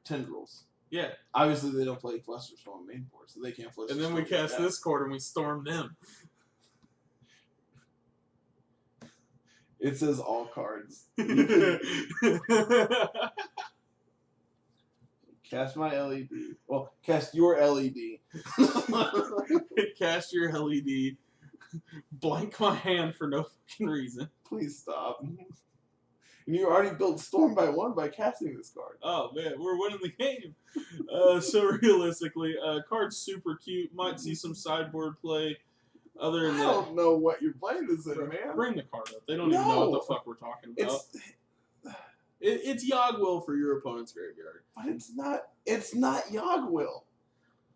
tendrils. Yeah. Obviously, they don't play Fluster Storm main board, so they can't Fluster Storm. And then we cast this card and we storm them. It says all cards. Cast my LED. Well, cast your LED. Cast your LED. Blank my hand for no fucking reason. Please stop. And you already built Storm by 1 by casting this card. Oh man, we're winning the game. So realistically, card's super cute. Might see some sideboard play. Other than I don't know what you're playing this in, man. Bring the card up. They don't even know what the fuck we're talking about. It's Yogg-Will for your opponent's graveyard. But it's not Yogg-Will.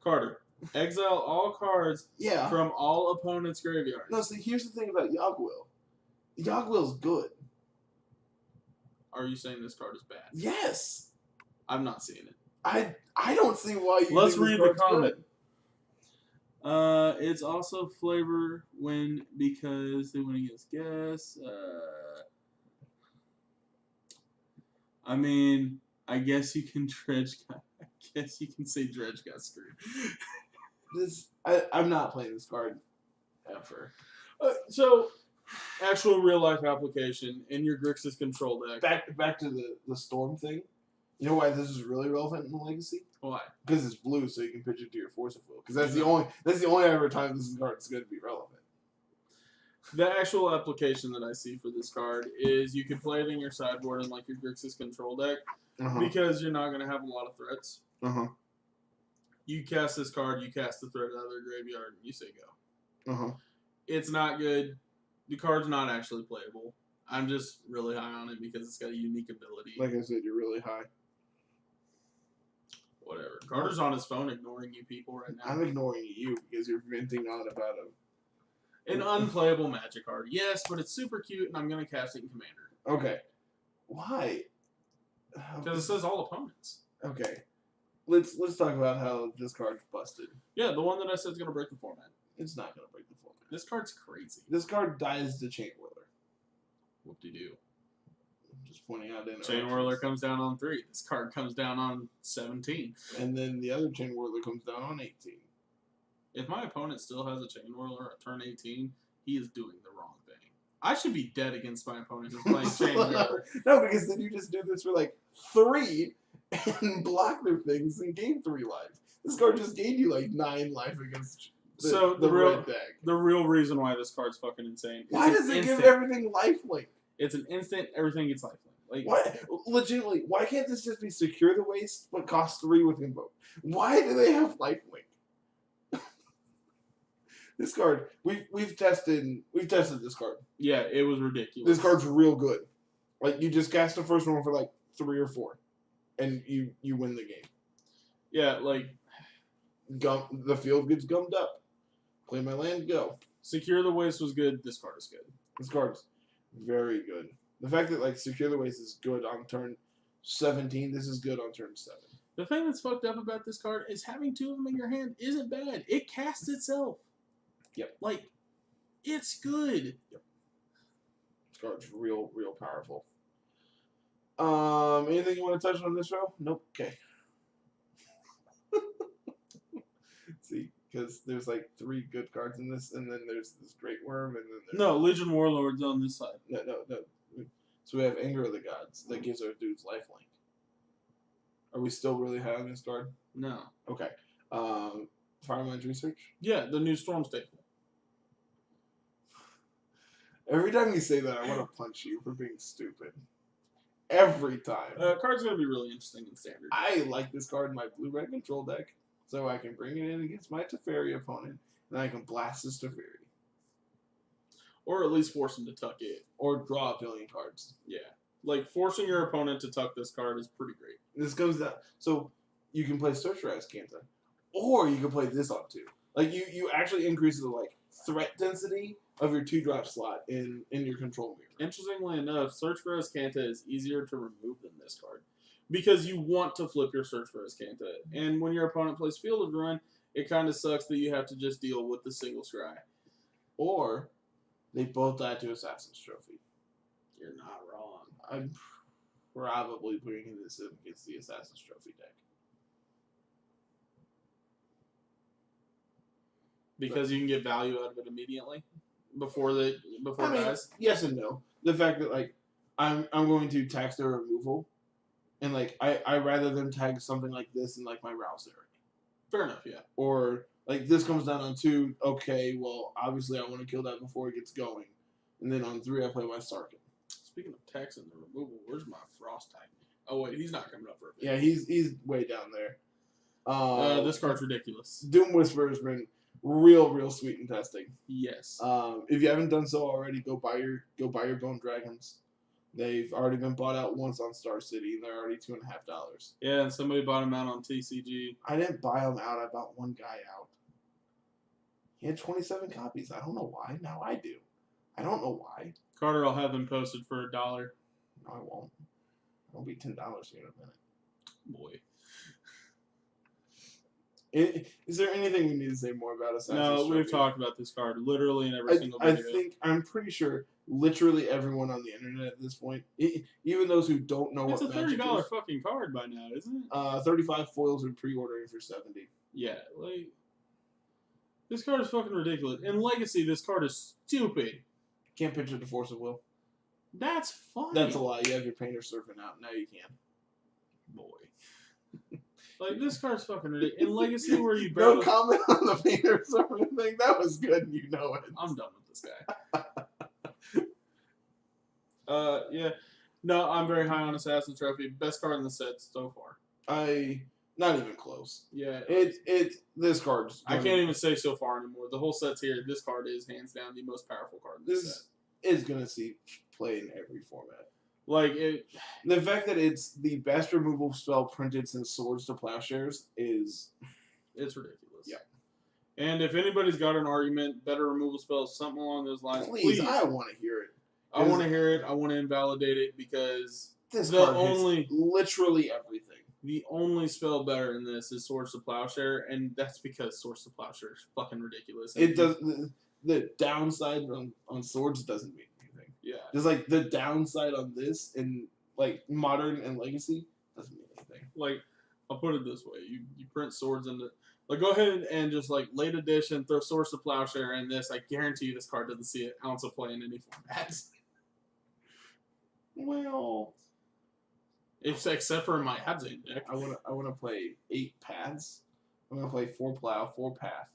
Carter, exile all cards from all opponents' graveyards. No, see, here's the thing about Yogg-Will. Yogg-Will's good. Are you saying this card is bad? Yes. I'm not seeing it. I don't see why you Let's think read this the card's comment. It's also flavor win because they win against guests. I mean, I guess you can say Dredge got screwed. I'm not playing this card ever. So, actual real life application in your Grixis control deck. Back to the Storm thing. You know why this is really relevant in the Legacy? Why? Because it's blue, so you can pitch it to your Force of Will. Because that's the only ever time this card's going to be relevant. The actual application that I see for this card is you can play it in your sideboard in like your Grixis control deck because you're not going to have a lot of threats. You cast this card, you cast the threat out of their graveyard, and you say go. It's not good. The card's not actually playable. I'm just really high on it because it's got a unique ability. Like I said, you're really high. Whatever. Carter's on his phone ignoring you people right now. I'm ignoring you because you're venting on about an unplayable Magic card. Yes, but it's super cute, and I'm going to cast it in Commander. Okay. Why? Because it says all opponents. Okay. Let's talk about how this card's busted. Yeah, the one that I said is going to break the format. It's not going to break the format. This card's crazy. This card dies to Chain Whirler. Whoop-de-doo. Just pointing out in Chain Whirler comes down on 3. This card comes down on 17. And then the other Chain Whirler comes down on 18. If my opponent still has a Chain Whirler at turn 18, he is doing the wrong thing. I should be dead against my opponent who's playing Chain Whirler. No, because then you just do this for like 3 and block their things and gain 3 life. This card just gained you like 9 life against the red deck. The real reason why this card's fucking insane. Why does it give everything lifelink? It's an instant, everything gets lifelink. Like, why, legitimately, why can't this just be Secure the Waste but cost 3 with Invoke? Why do they have lifelink? This card, we've tested this card. Yeah, it was ridiculous. This card's real good. Like, you just cast the first one for like 3 or 4, and you win the game. Yeah, like The field gets gummed up. Play my land, go. Secure the Waste was good. This card is good. This card's very good. The fact that like Secure the Waste is good on turn 17, this is good on turn 7. The thing that's fucked up about this card is having 2 of them in your hand isn't bad. It casts itself. Yep. Like, it's good. Yep. This card's real powerful. Anything you want to touch on this row? Nope. Okay. See, because there's like 3 good cards in this, and then there's this Great Worm, and then there's... No, Legion Warlord's on this side. No. So we have Anger of the Gods that gives our dudes lifelink. Are we still really high on this card? No. Okay. Firemind's Research? Yeah, the new Storm staple. Every time you say that, I want to punch you for being stupid. Every time. Card's going to be really interesting in Standard. I like this card in my blue-red control deck, so I can bring it in against my Teferi opponent, and I can blast this Teferi. Or at least force him to tuck it. Or draw a billion cards. Yeah. Like, forcing your opponent to tuck this card is pretty great. This comes down... So, you can play Sorcerer as Kanta, or you can play this on 2. Like, you actually increase the, like, threat density of your 2-drop slot in your control mirror. Interestingly enough, Search for Escanta is easier to remove than this card. Because you want to flip your Search for Escanta. And when your opponent plays Field of Ruin, it kind of sucks that you have to just deal with the single scry. Or, they both die to Assassin's Trophy. You're not wrong. I'm probably bringing this in against the Assassin's Trophy deck. Because you can get value out of it immediately? Before it dies? Yes and no. The fact that like I'm going to tax their removal, and like I rather them tag something like this in like my Rouser. Fair enough, yeah. Or like this comes down on 2. Okay, well obviously I want to kill that before it gets going, and then on 3 I play my Sarkin. Speaking of taxing the removal, where's my Frost Titan? Oh wait, he's not coming up for a bit. Yeah, he's way down there. This card's ridiculous. Doom Whisperer has been real sweet in testing. Yes. If you haven't done so already, go buy your Bone Dragons. They've already been bought out once on Star City, and they're already $2.50. Yeah, and somebody bought them out on TCG. I didn't buy them out. I bought one guy out. He had 27 copies. I don't know why. Now I do. I don't know why. Carter, I'll have them posted for $1. No, I won't. It'll be $10 here in a minute. Boy. Is there anything we need to say more about Assassin's Trophy? No, we've talked about this card literally in every single video. I'm pretty sure literally everyone on the internet at this point, even those who don't know it's what a $30 Magic is, fucking card by now, isn't it? 35 foils are pre-ordering for 70. Yeah, like this card is fucking ridiculous. In Legacy, this card is stupid. Can't picture the Force of Will. That's fine. That's a lie. You have your Painter surfing out. Now you can. Boy. Like, this card's fucking ridiculous. In Legacy, where you barely... No comment on the Painter surfing thing. That was good, and you know it. I'm done with this guy. Yeah. No, I'm very high on Assassin's Trophy. Best card in the set so far. Not even close. Yeah. This card's... I can't even say so far anymore. The whole set's here. This card is, hands down, the most powerful card in this set. Is going to see play in every format. Like, the fact that it's the best removal spell printed since Swords to Plowshares is... It's ridiculous. Yeah. And if anybody's got an argument, better removal spells, something along those lines, please. I want to hear it. I want to hear it. I want to invalidate it because this card hits literally everything. The only spell better in this is Swords to Plowshare, and that's because Swords to Plowshare is fucking ridiculous. It does... The downside on Swords doesn't mean anything. Yeah. Just like the downside on this in like Modern and Legacy doesn't mean anything. Like, I'll put it this way: you print Swords into like go ahead and just like late edition throw Swords to Plowshare in this. I guarantee you this card doesn't see an ounce of play in any format. Well, except for my Abzane deck. I wanna play 8 paths. I'm gonna play 4 plow, 4 path.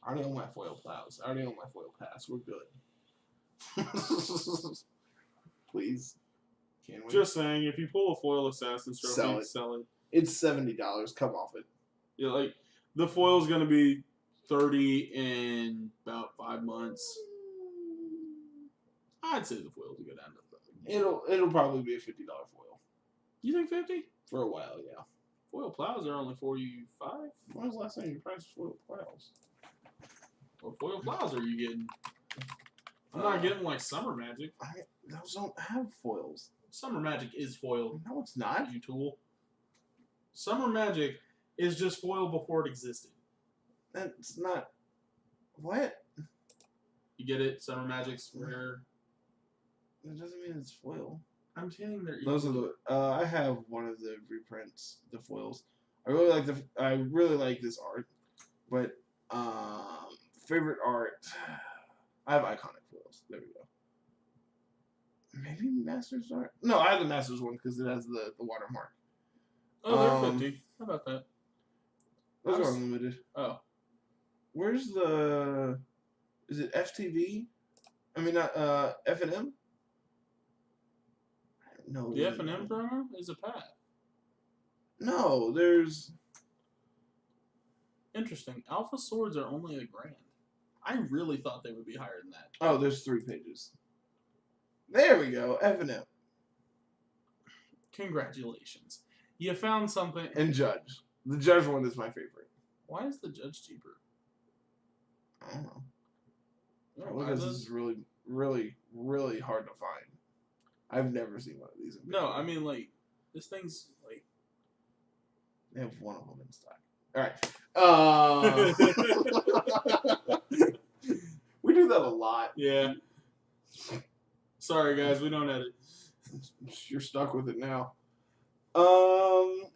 I already own my foil plows. I already own my foil paths. We're good. Please. Can we? Just saying, if you pull a foil Assassin's Trophy, sell it. It's $70. Come off it. Yeah, like the foil's gonna be $30 in about 5 months. I'd say the foils will go down to $30. It'll probably be a $50 foil. You think 50? For a while, yeah. Foil plows are only 45. When was the last time you priced foil plows? What foil plows are you getting? I'm not getting like Summer Magic. Those don't have foils. Summer Magic is foil. No, it's not. You tool. Summer Magic is just foil before it existed. That's not. What? You get it? Summer Magic's rare. That doesn't mean it's foil. I'm saying they're Those are the. I have one of the reprints, the foils. I really like this art, but favorite art. I have iconic foils. There we go. Maybe Masters art. No, I have the Masters one because it has the watermark. Oh, they're 50. How about that? Those are unlimited. Oh. Where's the? Is it FTV? I mean, not F&M. No. The F&M promo is a pack. No, there's. Interesting. Alpha swords are only $1,000. I really thought they would be higher than that. Oh, there's 3 pages. There we go. F&M. Congratulations. You found something. And Judge. The Judge one is my favorite. Why is the Judge cheaper? I don't know. Oh, Because this is really, really, really hard to find. I've never seen one of these. No, I mean, like, this thing's, like... They have one of them in stock. Alright. We do that a lot. Yeah. Sorry, guys, we don't edit. You're stuck with it now.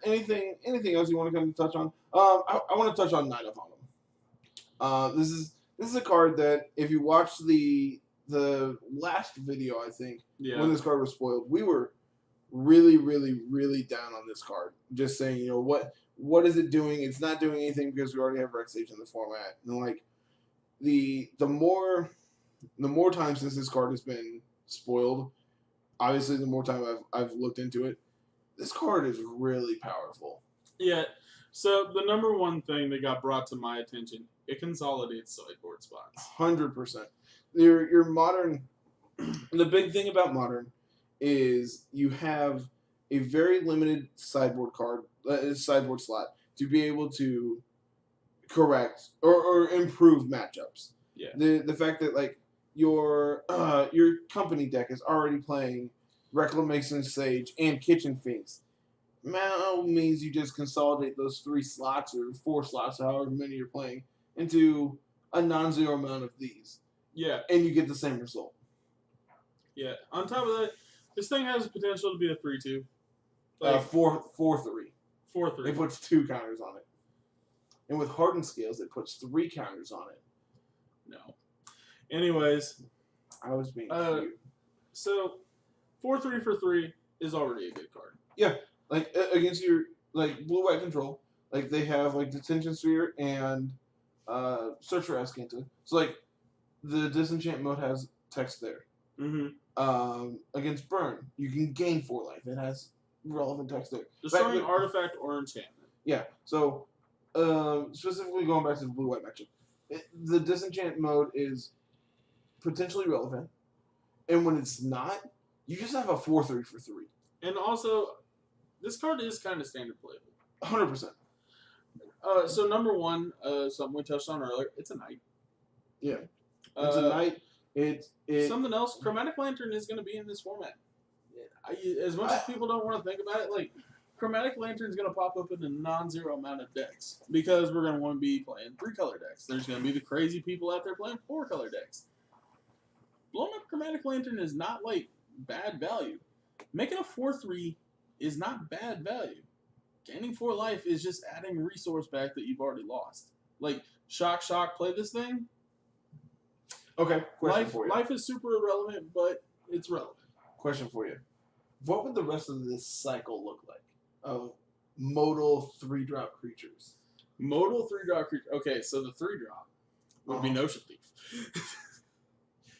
Anything else you want to come to touch on? I want to touch on Night of Autumn. This is a card that if you watch the last video, I think, when this card was spoiled, we were really, really, really down on this card. Just saying, you know, what is it doing? It's not doing anything because we already have Rex Age in the format. And like the more times since this card has been spoiled, obviously the more time I've looked into it, this card is really powerful. Yeah. So the number one thing that got brought to my attention, it consolidates sideboard spots. 100%. Your modern. The big thing about modern is you have a very limited sideboard slot to be able to correct or improve matchups. Yeah. The fact that like your company deck is already playing Reclamation Sage and Kitchen Finks now means you just consolidate those 3 slots or 4 slots, however many you're playing, into a non-zero amount of these. Yeah. And you get the same result. Yeah. On top of that, this thing has potential to be a 3-2. Like 4-3. 4-3. It puts 2 counters on it. And with Hardened Scales, it puts 3 counters on it. No. Anyways. I was being cute. So, 4-3 for 3 is already a good card. Yeah. Like, against your, like, blue-white control, like, they have, like, Detention Sphere and Search for Azcanta. So, like, the Disenchant mode has text there. Mm-hmm. Against Burn, you can gain 4 life. It has relevant text there. Destroying artifact or enchantment. Yeah. So, specifically going back to the blue-white matchup, the Disenchant mode is potentially relevant. And when it's not, you just have a 4-3 for 3. And also, this card is kind of standard playable. 100%. So number one, something we touched on earlier, it's a knight. Yeah. It's a knight. It's something else. Chromatic Lantern is going to be in this format. As much as people don't want to think about it, like Chromatic Lantern is going to pop up in a non-zero amount of decks because we're going to want to be playing 3-color decks. There's going to be the crazy people out there playing 4-color decks. Blowing up Chromatic Lantern is not like bad value. Making a 4-3 is not bad value. Gaining 4 life is just adding resource back that you've already lost. Like, shock, play this thing. Okay, question for you. Life is super irrelevant, but it's relevant. Question for you. What would the rest of this cycle look like of modal 3-drop creatures? Modal 3-drop creature. Okay, so the 3-drop would be Notion Thief.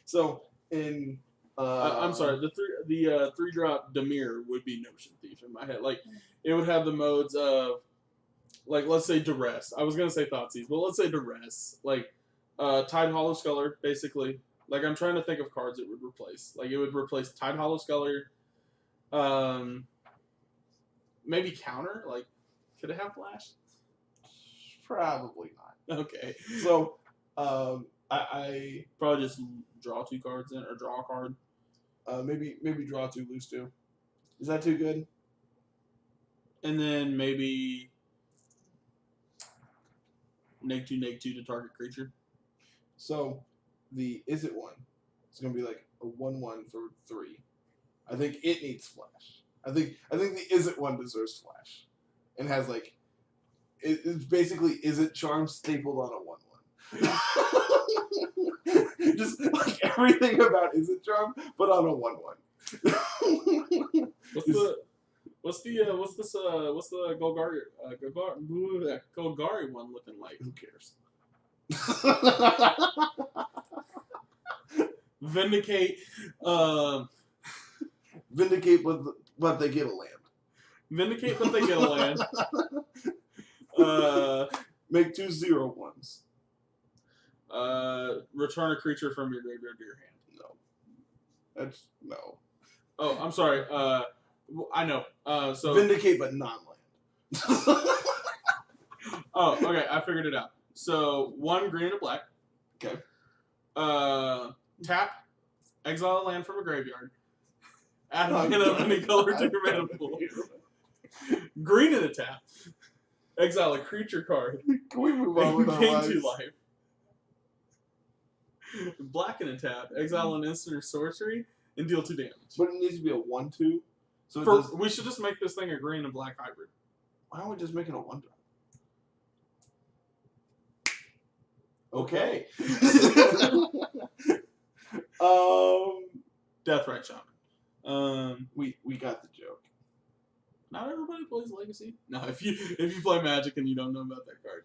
So in I'm sorry, the 3-drop Dimir would be Notion Thief in my head. Like it would have the modes of, like, let's say Duress. I was gonna say Thoughtseize, but let's say Duress. Like Tide Hollow Sculler, basically. Like I'm trying to think of cards it would replace. Like it would replace Tide Hollow Sculler. maybe counter. Like, could it have flash? Probably not. Okay. So, I probably just draw 2 cards in, or draw a card. Maybe draw 2, lose 2. Is that too good? And then maybe -2 to target creature. So the is it one? It's gonna be like a 1/1 for 3. I think it needs flash. I think the is it one deserves flash, and has like it's basically is it charm stapled on a 1/1. Just like everything about is it charm, but on a 1/1. What's the Golgari one looking like? Who cares? Vindicate. Vindicate, but they get a land. Vindicate, but they get a land. Make 2 0/1s. Return a creature from your graveyard to your hand. No. That's no. Oh, I'm sorry. I know. So Vindicate, but non-land. Oh, okay. I figured it out. So 1 green and a black. Okay. Tap. Exile a land from a graveyard. Add a mana of any color to your mana pool. Green and a tap. Exile a creature card. Can we move on with our Gain lives? 2 life. Black and a tap. Exile an instant or sorcery and deal 2 damage. But it needs to be a 1/2. So it We should just make this thing a green and black hybrid. why don't we just make it a 1/drop? Okay. Deathrite Shaman. We got the joke. Not everybody plays Legacy. No, if you play Magic and you don't know about that card,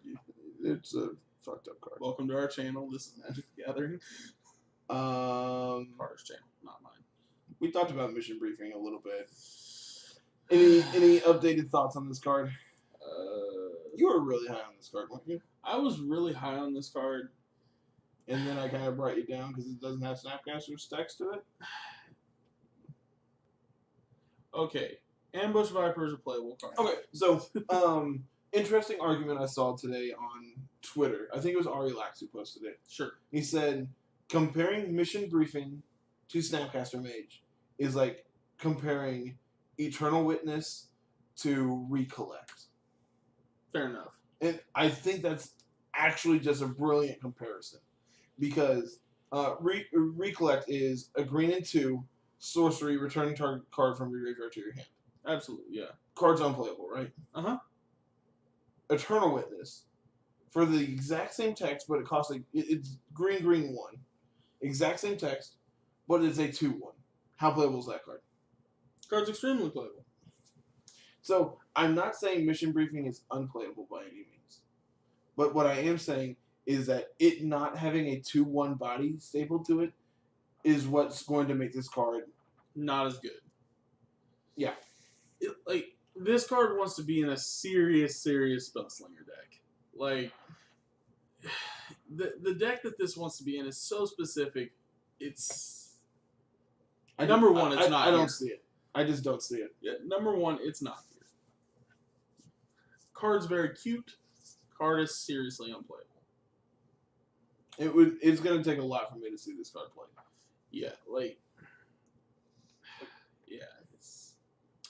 It's a fucked up card. welcome to our channel. This is Magic the Gathering. Carter's channel, not mine. We talked about mission briefing a little bit. Any updated thoughts on this card? You were really high on this card, weren't you? I was really high on this card. And then I kind of brought you down because it doesn't have Snapcaster stacks to it. Okay, Ambush Viper is a playable card. Okay, so interesting argument I saw today on Twitter. I think it was Ari Lax who posted it. Sure. He said comparing mission briefing to Snapcaster Mage is like comparing Eternal Witness to Recollect. Fair enough. And I think that's actually just a brilliant comparison. Because Recollect is a green and 2 sorcery, return target card from your graveyard to your hand. Absolutely, yeah. Card's unplayable, right? Uh-huh. Eternal Witness, for the exact same text, but it costs like it's green 1. Exact same text, but it's a 2/1. How playable is that card? Card's extremely playable. So I'm not saying mission briefing is unplayable by any means. But what I am saying is that it not having a 2/1 body stapled to it is what's going to make this card not as good. Yeah. Like, this card wants to be in a serious Spellslinger deck. Like, the deck that this wants to be in is so specific. It's... Number one, it's not I don't here. see it. I just don't see it. Yeah, number one, it's not here. Card's very cute. Card is seriously unplayable. It's going to take a lot for me to see this card played. Yeah, like... Yeah, it's...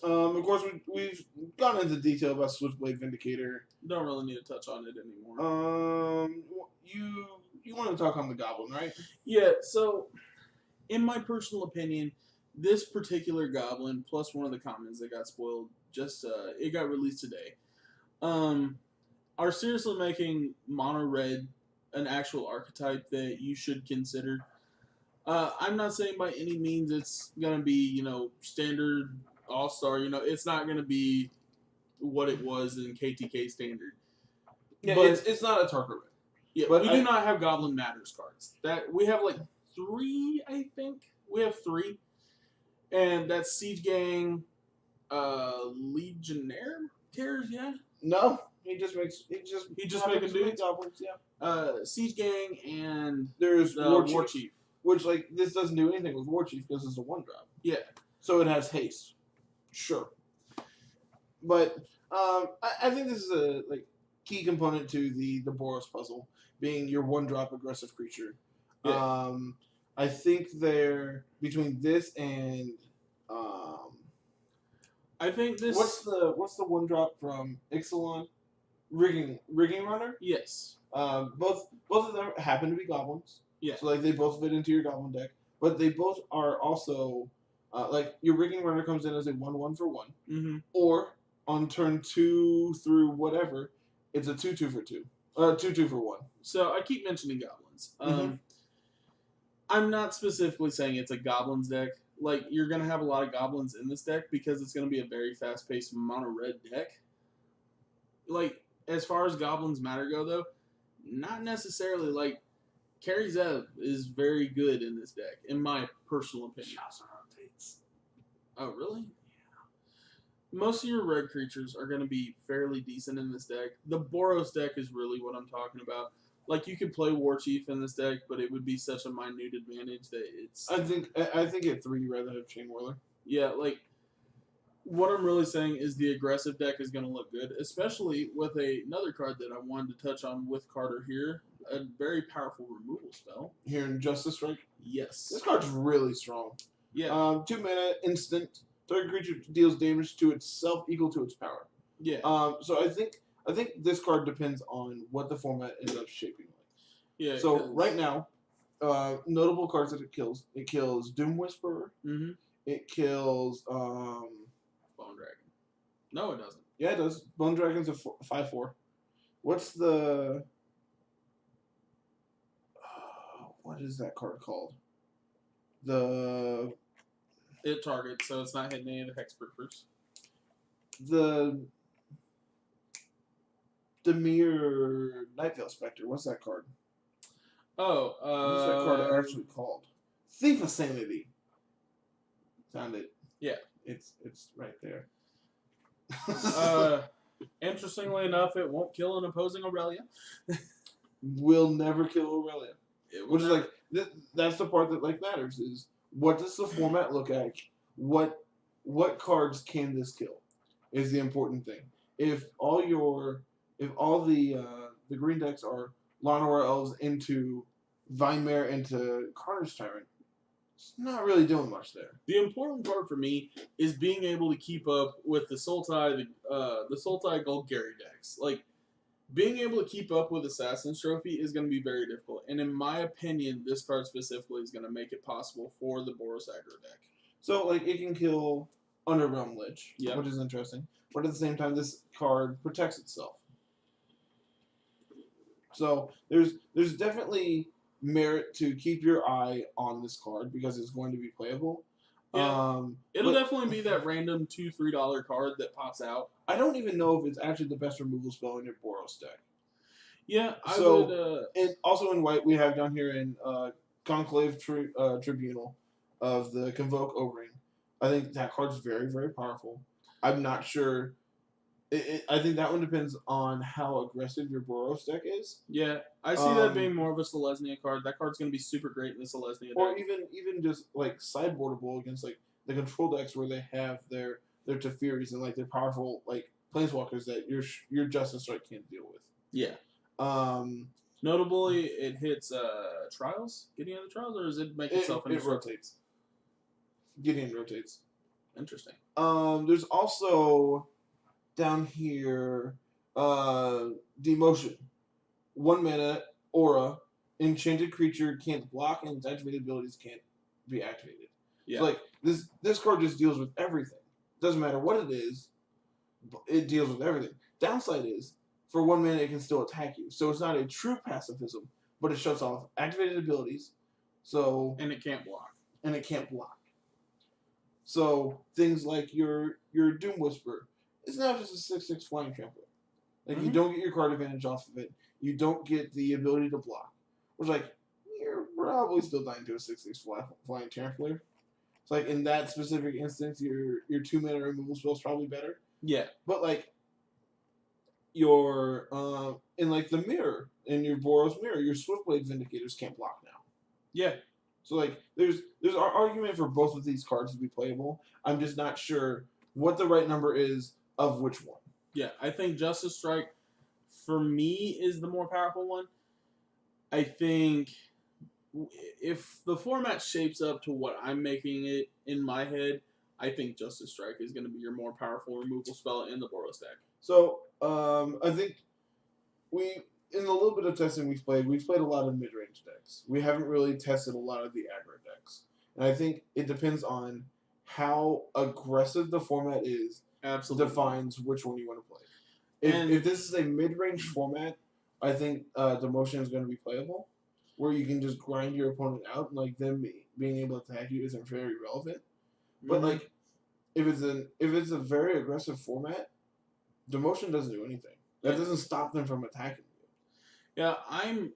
Of course, we've gone into detail about Swiftblade Vindicator. Don't really need to touch on it anymore. You want to talk on the Goblin, right? Yeah, so, in my personal opinion, this particular Goblin, plus one of the commons that got spoiled, it got released today, are seriously making mono red an actual archetype that you should consider. I'm not saying by any means it's going to be, standard all-star. It's not going to be what it was in KTK standard. Yeah, but it's not a Tarka red. Yeah, but we do not have Goblin Matters cards. That we have 3, I think. We have 3. And that's Siege Gang, Legionnaire cares, yeah? No, he just makes goblins, yeah. Siege Gang and there's War Chief. Which this doesn't do anything with War Chief because it's a 1-drop. Yeah. So it has haste. Sure. But I think this is a key component to the Boros puzzle, being your 1-drop aggressive creature. Yeah. I think they're between this and I think this. what's the 1-drop from Ixalan? Rigging Runner. Yes. Both of them happen to be goblins. Yeah. So they both fit into your goblin deck, but they both are also your Rigging Runner comes in as a 1/1 for 1, or on turn 2 through whatever, it's a 2/2 for 2, 2/2 for 1. So I keep mentioning goblins. I'm not specifically saying it's a goblins deck. Like, you're going to have a lot of goblins in this deck because it's going to be a very fast-paced mono-red deck. Like, as far as goblins matter go, though, not necessarily. Like, Carrie Zev is very good in this deck, in my personal opinion. She also rotates. Oh, really? Yeah. Most of your red creatures are going to be fairly decent in this deck. The Boros deck is really what I'm talking about. Like, you could play War Chief in this deck, but it would be such a minute advantage that it's... I think at 3 you'd rather have Chain Whirler. Yeah, like, what I'm really saying is the aggressive deck is going to look good, especially with another card that I wanted to touch on with Carter here, a very powerful removal spell. Here in Justice Strike? Yes. This card's really strong. Yeah. 2 mana, instant. Target creature deals damage to itself equal to its power. Yeah. So I think this card depends on what the format ends up shaping like. Yeah. So right now, notable cards that it kills. It kills Doom Whisperer. Mm-hmm. It kills Bone Dragon. No, it doesn't. Yeah, it does. Bone Dragon's a 5/4. What's the what is that card called? It targets, so it's not hitting any of the hexproofers. The Demir Nightveil Spectre. What's that card? Oh, what's that card actually called? Thief of Sanity. Found it. Yeah. It's right there. Interestingly enough, it won't kill an opposing Aurelia. Will never kill Aurelia. Which never. is that's the part that matters is what does the format look like? What cards can this kill? Is the important thing. If all the green decks are Llanowar Elves into Vimere into Carnage Tyrant, it's not really doing much there. The important part for me is being able to keep up with the Sultai Golgari decks. Like, being able to keep up with Assassin's Trophy is going to be very difficult. And in my opinion, this card specifically is going to make it possible for the Boros aggro deck. So, it can kill Underrealm Lich, yep. which is interesting. But at the same time, this card protects itself. So, there's definitely merit to keep your eye on this card because it's going to be playable. Yeah. It'll definitely be that random $2-3 card that pops out. I don't even know if it's actually the best removal spell in your Boros deck. Yeah, I would. And also in white, we have down here in Conclave Tribunal of the Convoke O-Ring. I think that card's very, very powerful. I'm not sure. I think that one depends on how aggressive your Boros deck is. Yeah, I see that being more of a Selesnya card. That card's going to be super great in the Selesnya deck. Or even just sideboardable against the control decks where they have their Tefiris and their powerful planeswalkers that your Justice Strike can't deal with. Yeah. Notably, it hits Trials. Getting out of Trials, or does it make itself? It rotates. Gideon rotates. Interesting. There's also down here, Demotion. 1 mana, aura, enchanted creature can't block, and its activated abilities can't be activated. Yeah. So, this card just deals with everything. Doesn't matter what it is, it deals with everything. Downside is, for 1 mana, it can still attack you. So it's not a true pacifism, but it shuts off activated abilities. And it can't block. So things like your Doom Whisper, it's not just a 6/6 flying trampler. You don't get your card advantage off of it. You don't get the ability to block. Which you're probably still dying to a 6/6 flying trampler. It's in that specific instance, your 2 mana removal spell is probably better. Yeah. But your in the mirror, in your Boros mirror, your Swiftblade Vindicators can't block now. Yeah. So there's an argument for both of these cards to be playable. I'm just not sure what the right number is of which one. Yeah, I think Justice Strike, for me, is the more powerful one. I think if the format shapes up to what I'm making it in my head, I think Justice Strike is going to be your more powerful removal spell in the Boros deck. So, I think in the little bit of testing we've played a lot of mid-range decks. We haven't really tested a lot of the aggro decks. And I think it depends on how aggressive the format is. Absolutely. Defines which one you want to play. If this is a mid-range format, I think Demotion is going to be playable, where you can just grind your opponent out, and like them being able to attack you isn't very relevant. But like, if it's a very aggressive format, Demotion doesn't do anything. That doesn't stop them from attacking you. Yeah, I'm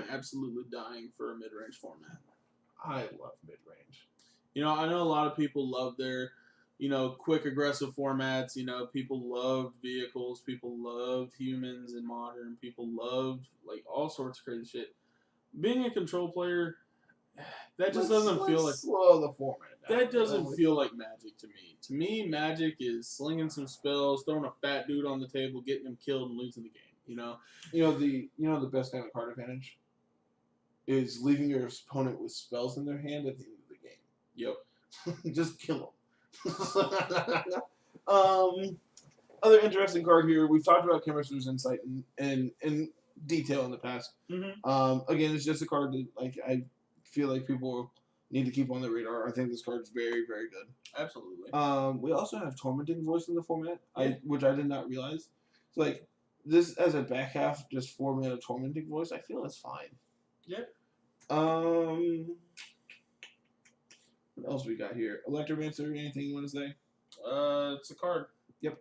absolutely dying for a mid-range format. I love mid-range. I know a lot of people love their, quick aggressive formats. People loved vehicles. People loved humans in Modern. People loved like all sorts of crazy shit. Being a control player, that just doesn't feel like slow the format down. That doesn't feel like Magic to me. To me, Magic is slinging some spells, throwing a fat dude on the table, getting him killed, and losing the game. The best kind of card advantage is leaving your opponent with spells in their hand at the end of the game. Yep. Just kill them. Other interesting card here. We've talked about Chemistry's Insight in detail in the past. Mm-hmm. Again, it's just a card that I feel like people need to keep on the radar. I think this card's very, very good. Absolutely. We also have Tormenting Voice in the format, which I did not realize. So this as a back half, just 4 mana Tormenting Voice, I feel that's fine. Yeah. What else we got here? Electromancer, anything you want to say? It's a card. Yep.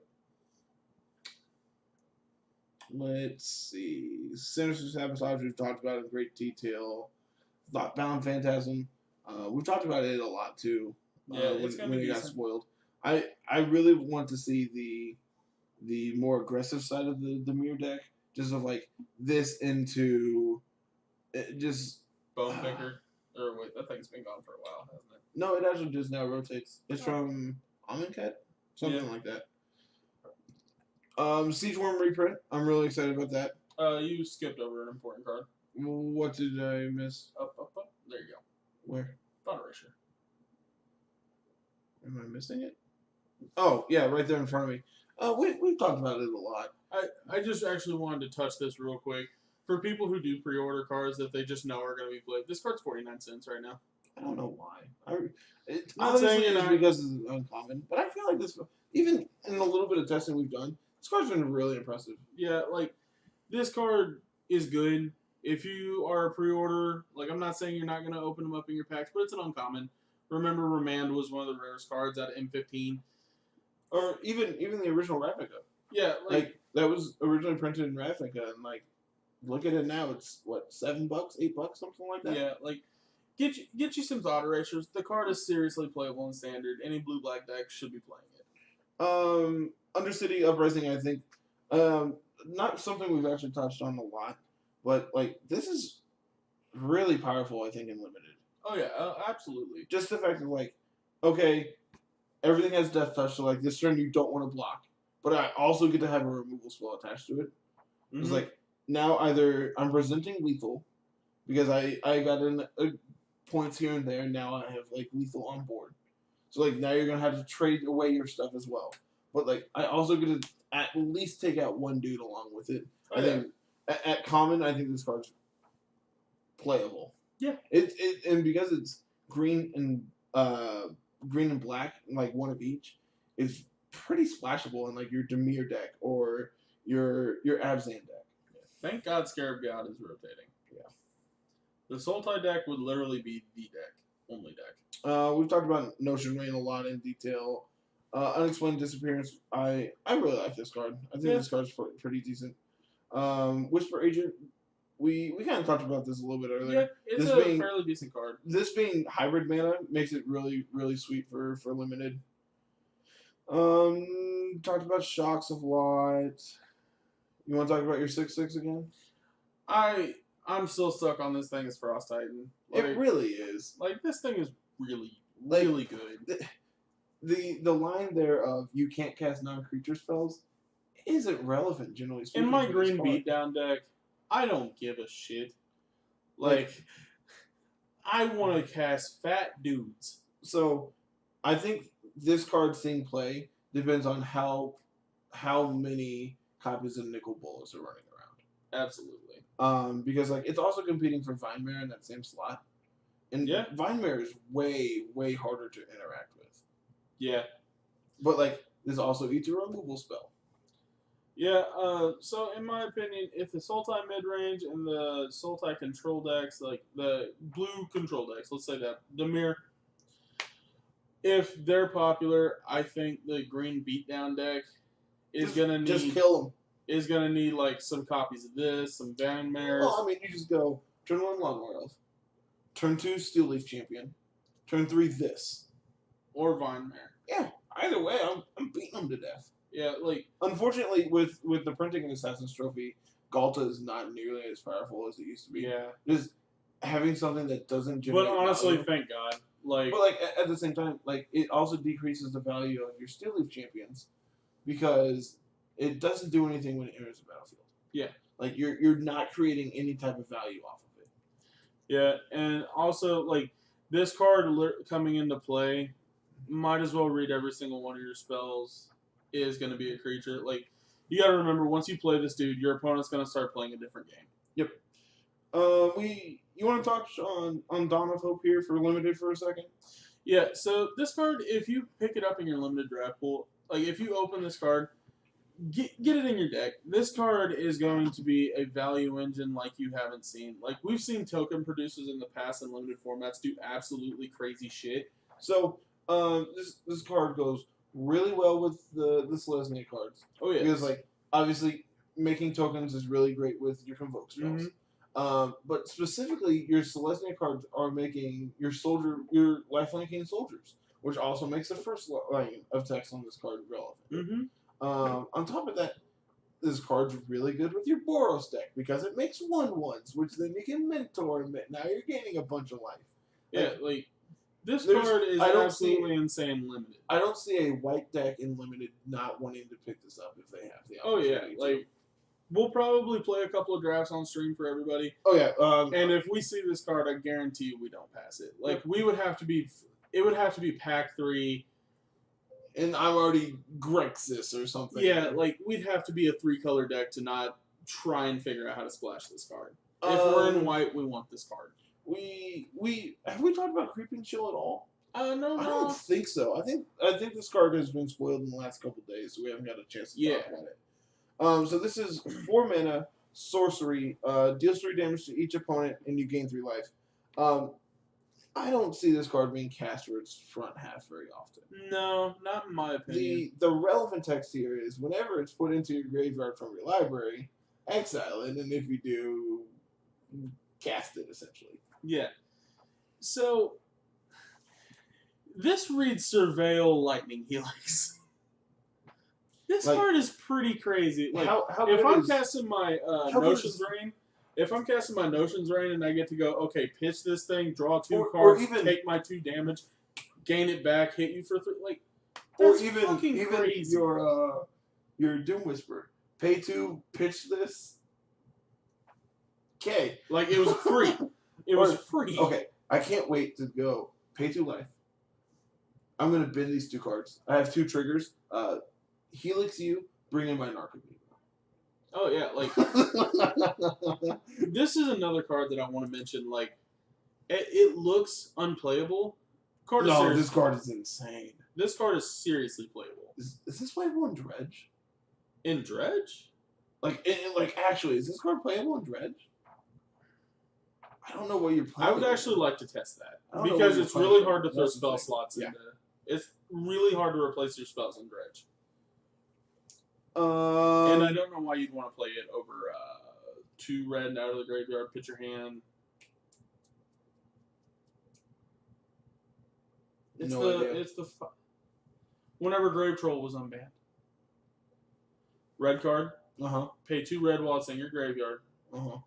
Let's see. Sinister Sabotage, we've talked about in great detail. Thoughtbound Phantasm, we've talked about it a lot too. Yeah, when it got spoiled. I really want to see the more aggressive side of the mirror deck, just of like this into just Bone Picker. Or wait, that thing's been gone for a while, hasn't it? No, it actually just now rotates. It's from Amonkhet? Something like that. Siege Worm reprint. I'm really excited about that. You skipped over an important card. What did I miss? Up. There you go. Where? Thought Erasure. Am I missing it? Oh, yeah, right there in front of me. We've talked about it a lot. I just actually wanted to touch this real quick. For people who do pre-order cards that they just know are going to be played, this card's 49 cents right now. I don't know why. Not saying it's because it's uncommon, but I feel like this, even in a little bit of testing we've done, this card's been really impressive. Yeah, this card is good. If you are a pre-order, I'm not saying you're not going to open them up in your packs, but it's an uncommon. Remember, Remand was one of the rarest cards out of M15. Or even the original Ravnica. Yeah, that was originally printed in Ravnica, and look at it now. It's what, $7, $8, something like that. Yeah, get you some Thought Erasures. The card is seriously playable in Standard. Any blue-black deck should be playing it. Undercity Uprising, I think, not something we've actually touched on a lot, but this is really powerful. I think in Limited. Oh yeah, absolutely. Just the fact of okay, everything has Death Touch, so this turn you don't want to block, but I also get to have a removal spell attached to it. Mm-hmm. It's now either I'm presenting lethal because I got in points here and there, and now I have lethal on board. So now you're gonna have to trade away your stuff as well. But I also get to at least take out one dude along with it. I think at common, I think this card's playable. Yeah. And because it's green and black, one of each, is pretty splashable in your Dimir deck or your Abzan deck. Thank God Scarab God is rotating. Yeah. The Sultai deck would literally be the deck. Only deck. We've talked about Notion Rain a lot in detail. Unexplained Disappearance. I really like this card. I think this card's pretty decent. Whisper Agent. We kind of talked about this a little bit earlier. Yeah, it's a fairly decent card. This being hybrid mana makes it really, really sweet for Limited. Talked about Shocks a lot. You want to talk about your 6/6 again? I'm still stuck on this thing as Frost Titan. It really is. This thing is really, really good. the line there of you can't cast non-creature spells isn't relevant generally speaking. In my for this green card. beatdown deck, I don't give a shit. Like I want to cast fat dudes. So, I think this card seeing play depends on how many copies of Nicol Bolas are running around. Absolutely. Because like it's also competing for Vinemare in that same slot, and Yeah. Vinemare is way harder to interact with. Yeah. But like this also eats a removal spell. Yeah, so in my opinion, if the Sultai mid-range and the Sultai control decks, like the blue control decks, let's say that, the mirror, if they're popular, I think the green beatdown deck is gonna need just kill them. Is gonna need like some copies of this, some Van Mares. Well, I mean, you just go turn 1 Lawnmower Elf, turn 2 Steel Leaf Champion, turn 3 this, or Vine Mare. Yeah, either way, I'm beating them to death. Yeah, like unfortunately, with the printing of Assassin's Trophy, Galta is not nearly as powerful as it used to be. Yeah, just having something that doesn't generate. But honestly, value. Thank God. Like, but like at the same time, like it also decreases the value of your Steel Leaf Champions because it doesn't do anything when it enters the battlefield. Yeah, like you're not creating any type of value off of it. Yeah, and also like this card coming into play, might as well read every single one of your spells is going to be a creature. Like, you got to remember, once you play this dude, your opponent's going to start playing a different game. Yep. You want to touch on Dawn of Hope here for limited for a second? Yeah. So this card, if you pick it up in your limited draft pool, like if you open this card, get it in your deck. This card is going to be a value engine like you haven't seen. Like we've seen token producers in the past in limited formats do absolutely crazy shit. So this card goes really well with the Selesnya cards. Oh yeah, because like obviously making tokens is really great with your convoke spells. Mm-hmm. But specifically, your Selesnya cards are making your lifelinking soldiers, which also makes the first line of text on this card relevant. Mm-hmm. On top of that, this card's really good with your Boros deck because it makes 1/1s, which then you can mentor and now you're gaining a bunch of life. Yeah, like this card is absolutely insane limited. I don't see a white deck in limited not wanting to pick this up if they have the opportunity. Like we'll probably play a couple of drafts on stream for everybody. Oh yeah, and if we see this card, I guarantee you we don't pass it. Like we would have to be, it would have to be pack 3. And I'm already Grexis or something. Yeah, like we'd have to be a 3-color deck to not try and figure out how to splash this card. If we're in white, we want this card. We have we talked about Creeping Chill at all? No. I don't think so. I think this card has been spoiled in the last couple of days, so we haven't got a chance to talk about it. So this is 4 mana sorcery, deals 3 damage to each opponent, and you gain 3 life. I don't see this card being cast for its front half very often. No, not in my opinion. The relevant text here is whenever it's put into your graveyard from your library, exile it, and if you do, cast it essentially. Yeah. So this reads Surveil Lightning Helix. This card is pretty crazy. Like if I'm casting my Notions Rain. If I'm casting my Notions Rain and I get to go, okay, pitch this thing, draw 2 cards, take my 2 damage, gain it back, hit you for 3, like, that's fucking crazy. Your Doom Whisper, pay 2, pitch this. Okay, like it was free. It was free. Okay, I can't wait to go pay 2 life. I'm gonna bin these 2 cards. I have 2 triggers. Helix you, bring in my Narcobeam. Oh yeah, like this is another card that I want to mention. Like, it looks unplayable. This card is insane. This card is seriously playable. Is this playable in Dredge? In Dredge? Like actually, is this card playable in Dredge? I don't know what you're playing. I would actually like to test that because it's really hard to throw spell slots into. It's really hard to replace your spells in Dredge. And I don't know why you'd want to play it over 2 red out of the graveyard, pitch your hand. It's whenever Grave Troll was unbanned. Red card. Uh-huh. Pay 2 red while it's in your graveyard. Uh-huh.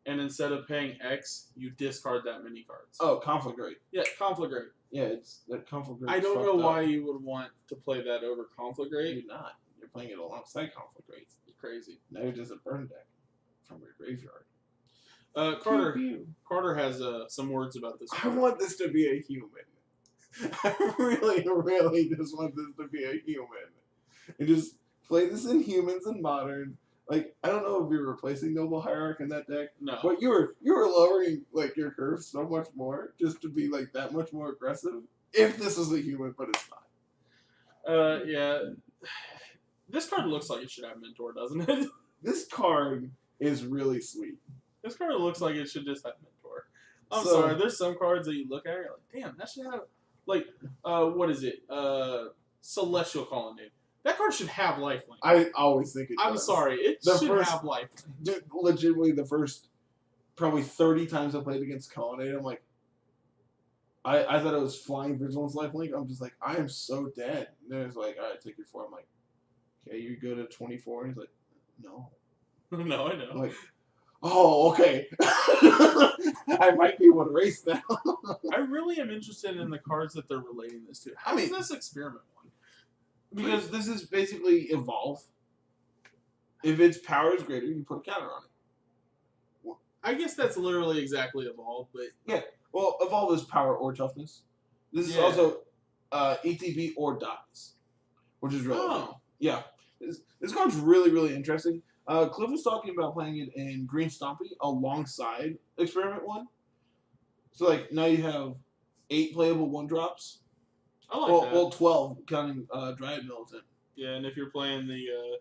and instead of paying X, you discard that many cards. Oh, conflict rate. Yeah, conflict rate. Yeah, it's that conflict rate. I don't know why you would want to play that over conflict rate. You're not. You're playing it alongside conflict rates. You're crazy. Now you're just a burn deck from your graveyard. Carter. Pew, pew. Carter has some words about this. I want this to be a human. I really, really just want this to be a human. And just play this in humans and modern. Like, I don't know if you're replacing Noble Hierarch in that deck. No. But you were lowering like your curve so much more just to be like that much more aggressive. If this is a human, but it's not. Yeah. This card looks like it should have Mentor, doesn't it? This card is really sweet. This card looks like it should just have Mentor. I'm So- sorry, there's some cards that you look at and you're like, damn, that should have, like, what is it? Celestial Colonnade. That card should have lifelink. I always think it does. I'm sorry, it The should first- have lifelink. Dude, legitimately, the first probably 30 times I played against Colonnade, I'm like, I thought it was Flying Vigilance lifelink. I'm just like, I am so dead. And then it's like, all right, take your 4. I'm like, okay, you go to 24. And he's like, no. No, I know. I'm like, oh, okay. I might be able to race now. I really am interested in the cards that they're relating this to. How is this experiment one? Because this is basically Evolve. If its power is greater, you put a counter on it. I guess that's literally exactly Evolve, but Well, Evolve is power or toughness. This is Yeah. also ETB or dies, which is really Oh. yeah. This card's really, really interesting. Cliff was talking about playing it in Green Stompy alongside Experiment 1. So, like, now you have 8 playable 1-drops. I like that. Well, 12, counting Dryad Militant. Yeah, and if you're playing the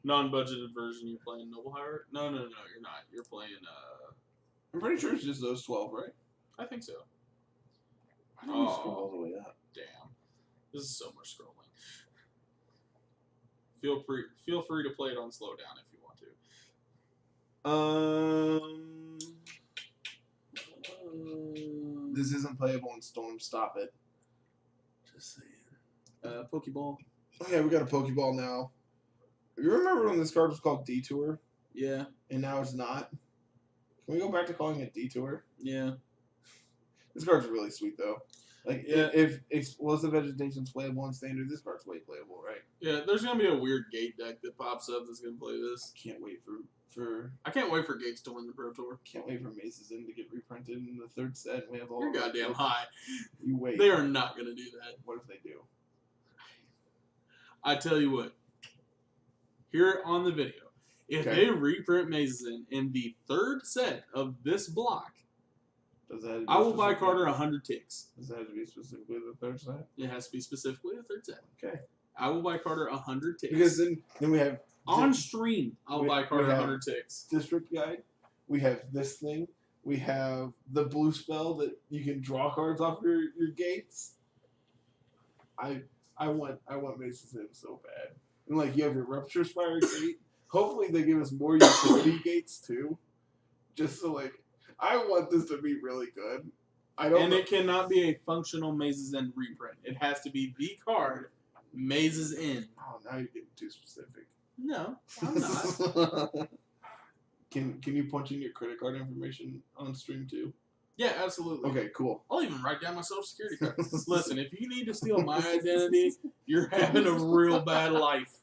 non-budgeted version, you're playing Noble Hierarch. No, you're not. You're playing. I'm pretty sure it's just those 12, right? I think so. Why don't we scroll all the way up? Damn, this is so much scrolling. Feel free to play it on slowdown if you want to. This isn't playable in Storm. Stop it. Just saying. Pokeball. Oh, yeah, we got a Pokeball now. You remember when this card was called Detour, Yeah. and now it's not? Can we go back to calling it Detour? Yeah. This card's really sweet, though. Like, Yeah. if Explosive Vegetation's playable in Standard, this card's way playable, right? Yeah, there's gonna be a weird gate deck that pops up that's gonna play this. Can't wait for I can't wait for Gates to win the Pro Tour. can't wait for Maces in to get reprinted in the 3rd set. We have all You're of our goddamn cards. high. You wait. They are not gonna do that. What if they do? I tell you what. Here on the video, if Okay. they reprint Mazes in the 3rd set of this block, Does that? I will buy Carter 100 ticks. Does that have to be specifically the 3rd set? It has to be specifically the 3rd set. Okay. I will buy Carter 100 ticks. Because then we have on stream, I'll we- buy Carter we have- 100 ticks. District Guide. We have this thing. We have the blue spell that you can draw cards off your gates. I want Maces in so bad. And like you have your Rupture Spire gate. Hopefully they give us more utility gates too. Just so like I want this to be really good. I don't And know. it cannot be a functional Mazes in reprint. It has to be the card Mazes in. Oh, now you're getting too specific. No, I'm not. Can you punch in your credit card information on stream too? Yeah, absolutely. Okay, cool. I'll even write down my social security card. Listen, if you need to steal my identity, you're having a real bad life.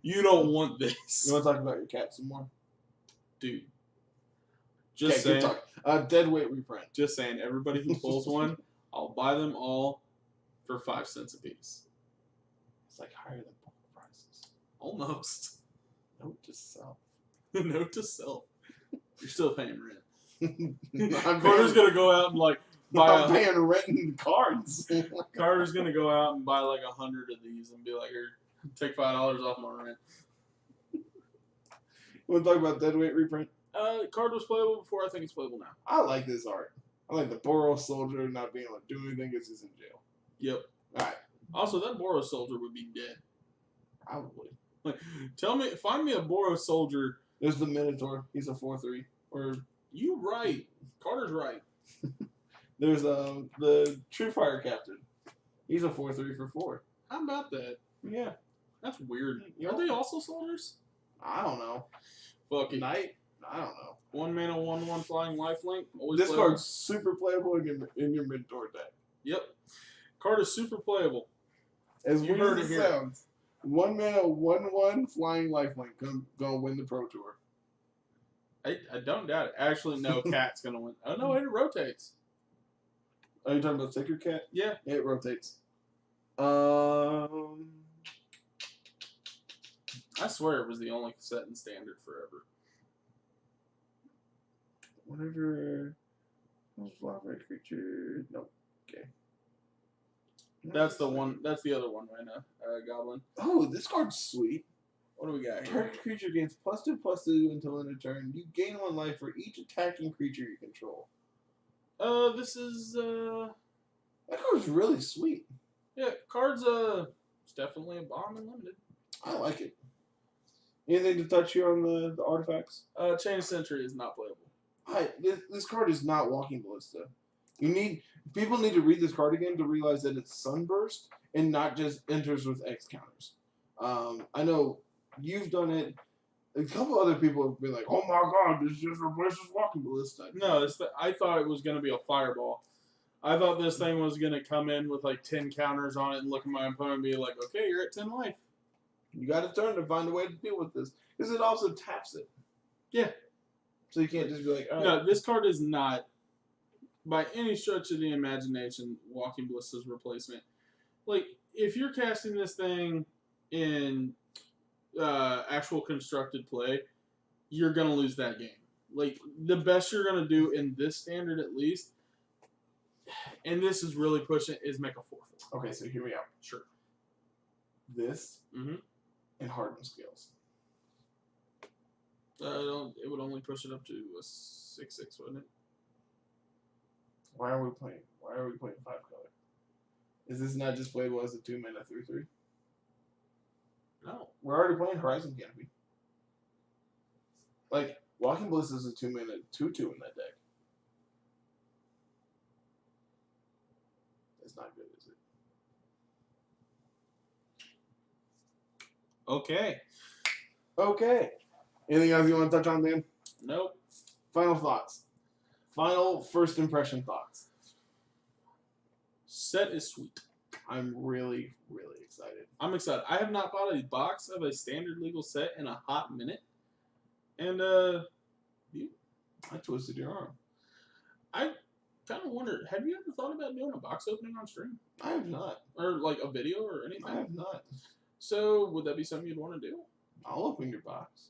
You don't want this. You want to talk about your cat some more? Dude. Just Okay, saying. good talk. Deadweight reprint. Just saying, everybody who pulls one, I'll buy them all for 5 cents a piece. It's like higher than bulk prices. Almost. Note to self. Note to self. You're still paying rent. I'm Carter's paying, gonna go out and like I'm buy. paying rent and cards. Carter's gonna go out and buy like 100 of these and be like, "Here, take $5 off my rent." You want to talk about Deadweight reprint? Card was playable before. I think it's playable now. I like this art. I like the Boros soldier not being able to do anything because he's in jail. Yep. Alright, Also, that Boros soldier would be dead. probably. Find me a Boros soldier. There's the Minotaur. He's a 4/3. Or You right. Carter's right. there's the True Fire Captain. He's a 4/3 for 4. How about that? Yeah. That's weird. Yep. Are they also soldiers? I don't know. Fuck it. Knight. I don't know. 1 mana, 1/1 flying lifelink. Always This playable. card's super playable in your mid-door deck. Yep. Card is super playable. As You weird heard as it it here. sounds, 1 mana, 1/1 flying lifelink gonna win the Pro Tour. I don't doubt it. Actually, no, Cat's going to win. Oh, no, it rotates. Are you talking about Sacred Cat? Yeah. It rotates. I swear it was the only set in Standard forever. Whatever. Fly creature. Nope. Okay. That's the one. That's the other one right now. Goblin. Oh, this card's sweet. What do we got here? Target creature gains +2/+2 until end of turn. You gain 1 life for each attacking creature you control. This is That card's really sweet. yeah, cards it's definitely a bomb and limited. I like it. Anything to touch you on the artifacts? Chain Sentry is not playable. This card is not Walking Ballista. People need to read this card again to realize that it's Sunburst and not just enters with X counters. I know you've done it. A couple other people have been like, "Oh my god, this just replaces Walking Ballista." No, I thought it was going to be a fireball. I thought this thing was going to come in with like 10 counters on it and look at my opponent and be like, okay, you're at 10 life. You got to turn to find a way to deal with this because it also taps it. Yeah. So you can't just be like, "All right." No, this card is not, by any stretch of the imagination, Walking Ballista's replacement. Like, if you're casting this thing in actual constructed play, you're going to lose that game. Like, the best you're going to do in this Standard at least, and this is really pushing it, is make a 4/4. Okay, so hear me out. Sure. This Mhm. and Hardened Scales. It would only push it up to a 6/6, wouldn't it? Why are we playing 5-color? Is this not just playable as a 2 mana 3/3? No. We're already playing Horizon Canopy. Like, Walking Ballista is a 2 mana 2/2 in that deck. It's not good, is it? Okay. Okay. Anything else you want to touch on, Dan? Nope. Final thoughts. Final first impression thoughts. Set is sweet. I'm really, really excited. I'm excited. I have not bought a box of a Standard legal set in a hot minute. And, I twisted your arm. I kind of wondered, have you ever thought about doing a box opening on stream? I have not. Or, like, a video or anything? I have not. So, would that be something you'd want to do? I'll open your box.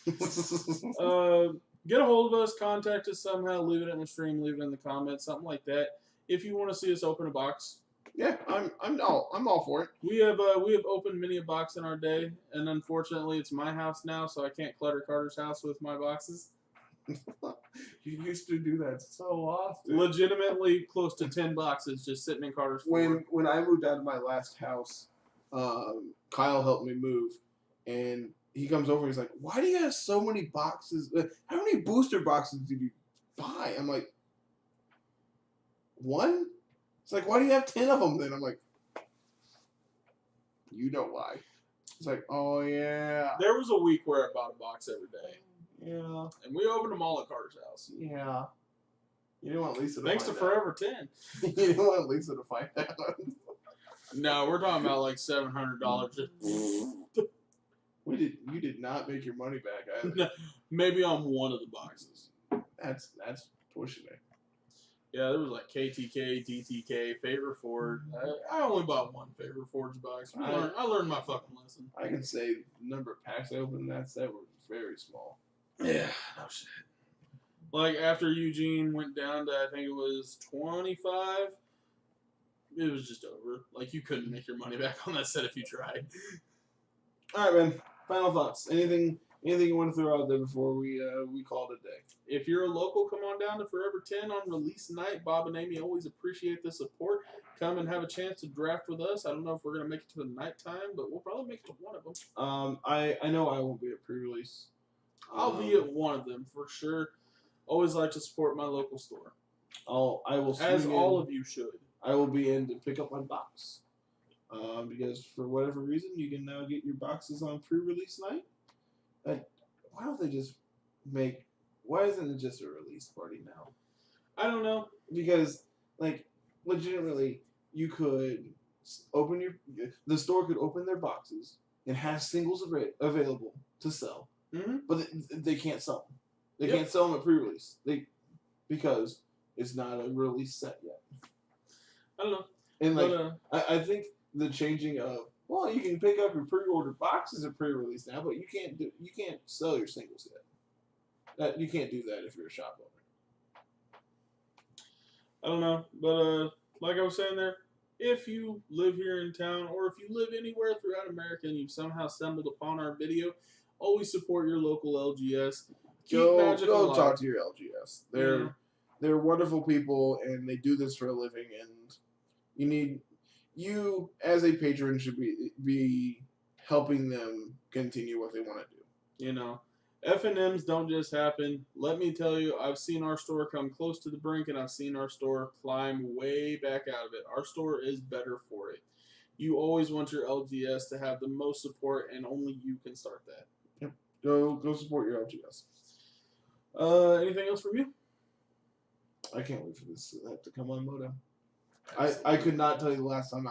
Get a hold of us, contact us somehow, leave it in the stream, leave it in the comments, something like that. If you want to see us open a box, Yeah, I'm all for it. we have opened many a box in our day, and unfortunately, it's my house now, so I can't clutter Carter's house with my boxes. You used to do that so often. Legitimately, close to 10 boxes just sitting in Carter's floor. When I moved out of my last house, Kyle helped me move, and he comes over. He's like, "Why do you have so many boxes? How many booster boxes did you buy?" I'm like, "1." It's like, "Why do you have 10 of them?" Then I'm like, "You know why?" It's like, "Oh yeah, There was a week where I bought a box every day, yeah, and we opened them all at Carter's house. yeah." You didn't want Lisa to Thanks to find out. Forever 10. You didn't want Lisa to find out. No, we're talking about like $700. You did not make your money back either. Maybe on one of the boxes. That's pushing it. Yeah, there was like KTK, DTK, Favor Ford. I only bought one Favor Ford's box. I learned my fucking lesson. I can say the number of packs I opened in that set were very small. Yeah, no shit. Like after Eugene went down to, I think it was 25, it was just over. Like you couldn't make your money back on that set if you tried. All right, man. Final thoughts. Anything you want to throw out there before we call it a day? If you're a local, come on down to Forever 10 on release night. Bob and Amy always appreciate the support. Come and have a chance to draft with us. I don't know if we're going to make it to the nighttime, but we'll probably make it to one of them. I know I won't be at pre-release. I'll be at one of them for sure. Always like to support my local store. I will. As all of you should. I will be in to pick up my box. Because for whatever reason, you can now get your boxes on pre-release night. Why don't they just make. Why isn't it just a release party now? I don't know. Because like legitimately, you could open the store could open their boxes and have singles available to sell, but they can't sell them. They can't sell them at pre-release. Because it's not a release set yet. I don't know. And like I think the changing of you can pick up your pre-ordered boxes at pre-release now, but you can't sell your singles yet. You can't do that if you're a shop owner. I don't know, but like I was saying there, if you live here in town or if you live anywhere throughout America and you've somehow stumbled upon our video, always support your local LGS. Go talk to your LGS. They're wonderful people and they do this for a living, and you as a patron should be helping them continue what they want to do. You know, F&Ms don't just happen. Let me tell you, I've seen our store come close to the brink, and I've seen our store climb way back out of it. Our store is better for it. You always want your LGS to have the most support, and only you can start that. Yep. Go support your LGS. Anything else from you? I can't wait for this to come on Moto. I could not tell you the last time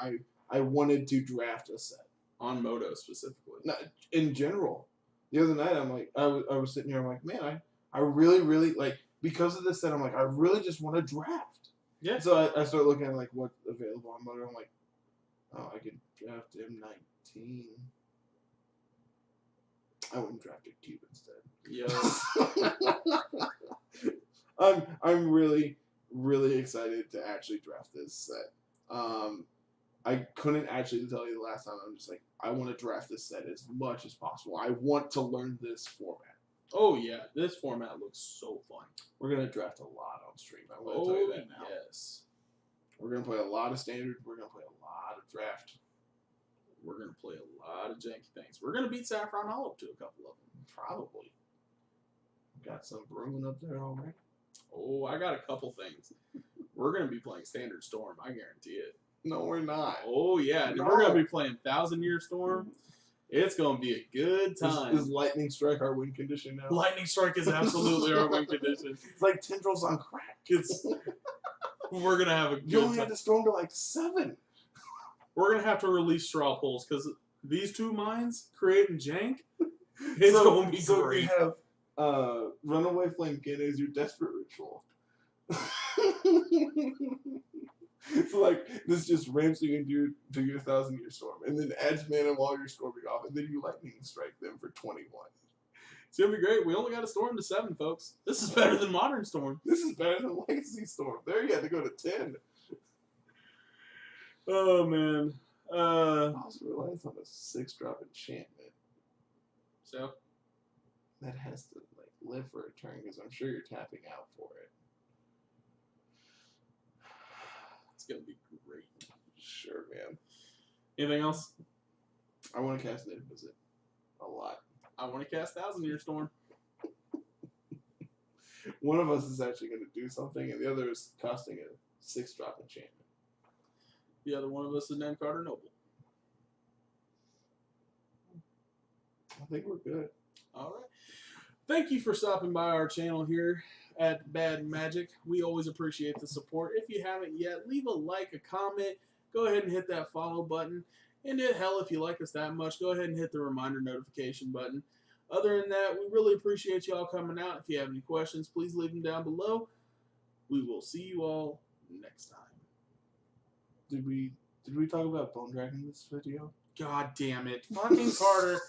I wanted to draft a set. On Moto specifically. Not, in general. The other night, I'm like, I was sitting here, I'm like, man, I really, really, like, because of this set, I'm like, I really just want to draft. Yeah. So I started looking at, like, what's available on Moto. I'm like, I could draft M19. I wouldn't draft a cube instead. Yeah. I'm really, really excited to actually draft this set. I couldn't actually tell you the last time. I'm just like, I want to draft this set as much as possible. I want to learn this format. Oh, yeah. This format looks so fun. We're going to draft a lot on stream. I'm going to tell you that now. Yes. We're going to play a lot of standard. We're going to play a lot of draft. We're going to play a lot of janky things. We're going to beat Saffron Olive to a couple of them. Probably. Got some brewing up there already. Oh, I got a couple things. We're going to be playing Standard Storm. I guarantee it. No, we're not. Oh, yeah. No. We're going to be playing 1,000-Year Storm. It's going to be a good time. Is Lightning Strike our win condition now? Lightning Strike is absolutely our win condition. It's like tendrils on crack. We're going to have a good time. You only had to storm to like 7. We're going to have to release straw polls because these two mines creating jank, it's going to be great. So we have Runaway Flamekin as your desperate ritual. So like this just ramps you into your 1,000-Year Storm, and then adds mana while you're storming off, and then you lightning strike them for 21. It's gonna be great. We only got to storm to 7, folks. This is better than Modern Storm. This is better than Legacy Storm. There you had to go to 10. Oh man. I also realized on a 6-drop enchantment. So that has to like live for a turn because I'm sure you're tapping out for it. It's gonna be great. Sure, man. Anything else? I want to cast Native Visit a lot. I want to cast 1,000-Year Storm. One of us is actually going to do something, and the other is costing a 6-drop enchantment. The other one of us is named Carter Noble. I think we're good. All right. Thank you for stopping by our channel here at Bad Magic. We always appreciate the support. If you haven't yet, leave a like, a comment. Go ahead and hit that follow button. And hell, if you like us that much, go ahead and hit the reminder notification button. Other than that, we really appreciate you all coming out. If you have any questions, please leave them down below. We will see you all next time. Did we talk about Bone Dragon in this video? God damn it. Fucking Carter.